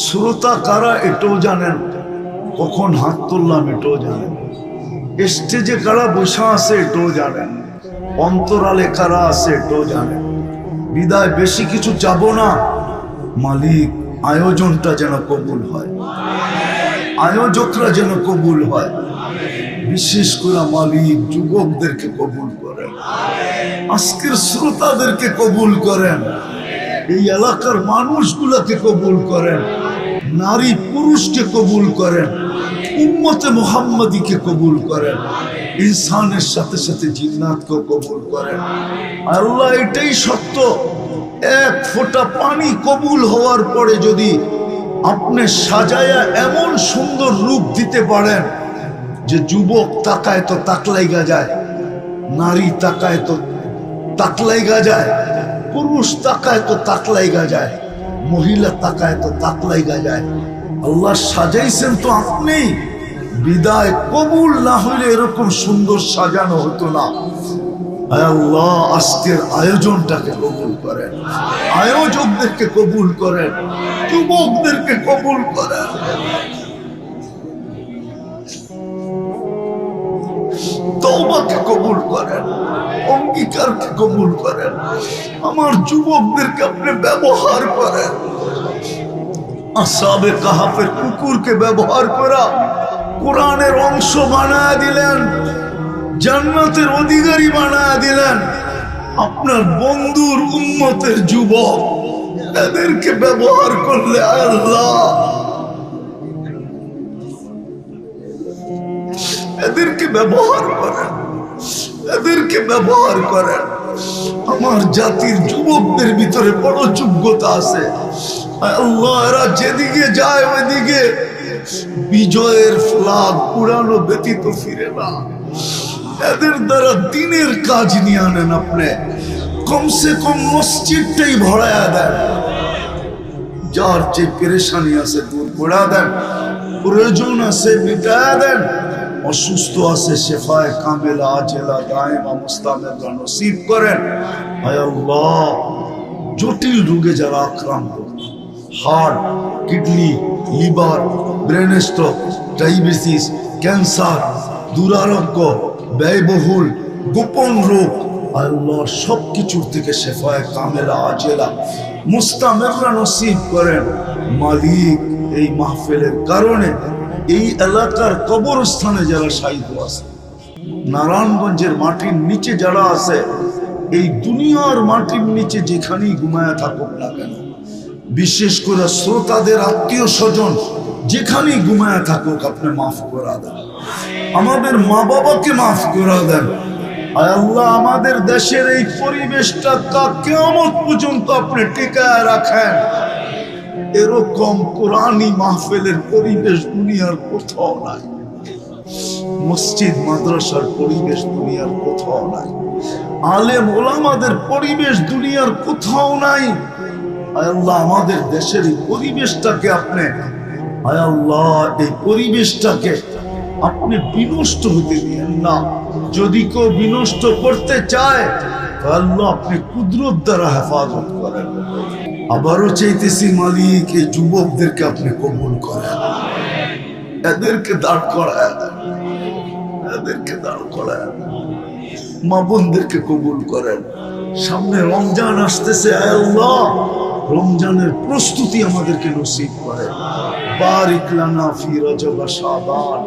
শ্রোতা কারা এটাও জানেন, কখন হাত তুললাম এটাও জানেন, স্টেজে কারা বসা আছে এটাও জানেন, অন্তরালে কারা আছে এটাও জানেন। বিদায় বেশি কিছু চাবো না, মালিক আয়োজনটা যেন কবুল হয়, আয়োজকরা যেন কবুল হয়। বিশেষ করে মালিক যুবকদেরকে কবুল করেন, আজকের শ্রোতাদেরকে কবুল করেন, এই এলাকার মানুষগুলোকে কবুল করেন। নারী পুরুষকে কবুল করেন, উম্মতে মুহাম্মাদীকে কবুল করেন, ইনসানের সাথে সাথে জিন্নাতকেও কবুল করেন। আল্লাহ এটাই সত্য, এক ফোঁটা পানি কবুল হওয়ার পরে যদি আপনি সাজায়া এমন সুন্দর রূপ দিতে পারেন যে যুবক তাকায় তো তাকলাইগা যায়, নারী তাকায় তো তাকলাইগা যায়, পুরুষ তাকায় তো তাকলাইগা যায়, মহিলা তাকায় তো তাকলাইগা যায়। আল্লাহ সাজাইছেন তো আপনি, বিদায় কবুল না হইলে এরকম সুন্দর সাজানো হতো না। আল্লাহ আজকের আয়োজনটাকে কবুল করেন, আয়োজকদেরকে কবুল করেন, যুবকদেরকে কবুল করেন। তওবাকে কবুল করেন, অঙ্গীকারকে কবুল করেন। আমার যুবকদেরকে আপনি ব্যবহার করেন। আসহাবে কাহাফের কুকুরকে ব্যবহার করা কোরআনের অংশ বানায় দিলেন, জান্নাতের অধিকারী বানায় দিলেন। আপনার বন্ধুর উম্মতের যুবক, এদেরকে ব্যবহার করলে আল্লাহ, এদেরকে ব্যবহার করেন, এদেরকে ব্যবহার করেন। আমার জাতির যুবকদের ভিতরে বড় যোগ্যতা আছে আল্লাহ, এরা যেদিকে যায় ওইদিকে বিজয়ের ফ্ল্যাগ উড়ানো ব্যতীত ফিরে না। এদের দ্বারা দিনের কাজ নিয়ে আনেন আপনি, কমসে কম মসজিদটাই ভরায়া দেন। যার যে পেরেশানি আছে দূর করে দেন, প্রয়োজন আছে মিটায়া দেন, অসুস্থ আছে শেফায়ে কামেলা আজেলা দায়েমা মুস্তামেরা নসিব করেন। হায় আল্লাহ, জটিল রোগে যারা আক্রান্ত, heart, kidney, liver, brain stroke, diabetes, cancer, দুরারোগ্য, ব্যয়বহুল, গোপন রোগ, আল্লাহ সবকিছুর থেকে শেফায়ে কামেলা আজেলা মুস্তামেরা নসিব করেন। মালিক, এই মাহফিলের কারণে এই এলাকার কবরস্থানে যারা শায়িত আছে, নারায়ণগঞ্জের মাটির নিচে যারা আছে, এই দুনিয়ার মাটির নিচে যেখানেই ঘুমায়া থাকুক না কেন, বিশেষ করে শ্রোতাদের আত্মীয় স্বজন যেখানেই ঘুমায়া থাকুক, আপনি মাফ করা দেন। আমাদের মা বাবাকে মাফ করা দেন। আয় আল্লাহ, আমাদের দেশের এই পরিবেশটা কিয়ামত পর্যন্ত আপনি টিকায় রাখেন। এরকম কোরআনি মাহফিলের পরিবেশ দুনিয়ার কোথাও নাই, মসজিদ মাদ্রাসার পরিবেশ দুনিয়ার কোথাও নাই, আলেম ওলামাদের পরিবেশ দুনিয়ার কোথাও নাই। আয় আল্লাহ, আমাদের দেশের এই পরিবেশটাকে আপনি, আয় আল্লাহ, এই পরিবেশটাকে আপনি বিনষ্ট হতে দিয়েন না। যদি কেউ বিনষ্ট করতে চায়, আল্লাহ আপনি কুদরত দ্বারা হেফাজত করেন। আবারও চাইতেছি মালিক, এই যুবকদেরকে আপনি কবুল করেন, এদেরকে দাঁড় করায় দেন, এদেরকে দাঁড় করায় দেন। মা বোনদেরকে কবুল করেন। সামনে রমজান আসতেছে, আয় আল্লাহ রমজানের প্রস্তুতি আমাদেরকে নসিব করেন। বারিক লানা ফি রজব ওয়া শাবান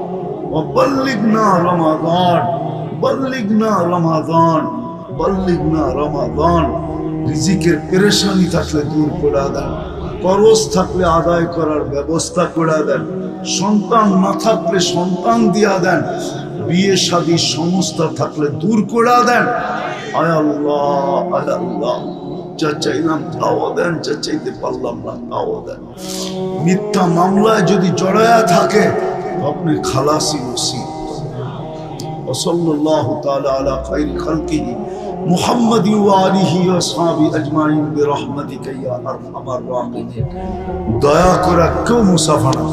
ওয়া বাল্লিগনা রমাদান, বাল্লিগনা রমাদান, বাল্লিগনা রমাদান। রিজিকের পেরেশানি থাকলে দূর করে দেন, খরচ থাকলে আদায় করার ব্যবস্থা করে দেন, সন্তান না থাকলে সন্তান দিয়া দেন, বিয়ে শাদী সমস্যা থাকলে দূর করে দেন। আয় আল্লাহ, আয় আল্লাহ, যা চাইলাম তাও দেন, যা চাইতে পারলাম না তাও দেন। মিথ্যা মামলায় যদি জড়ায়া থাকে আপনি খালাসি নসিব। ওয়াসাল্লাল্লাহু তাআলা আলা খায়রি খালকিহি মুহাম্মাদি ওয়া আলিহি ওয়া আসহাবিহি আজমাইন বিরহমাতিকা ইয়া আরহামার রাহিমিন। দয়া করে কেউ মুসাফা না।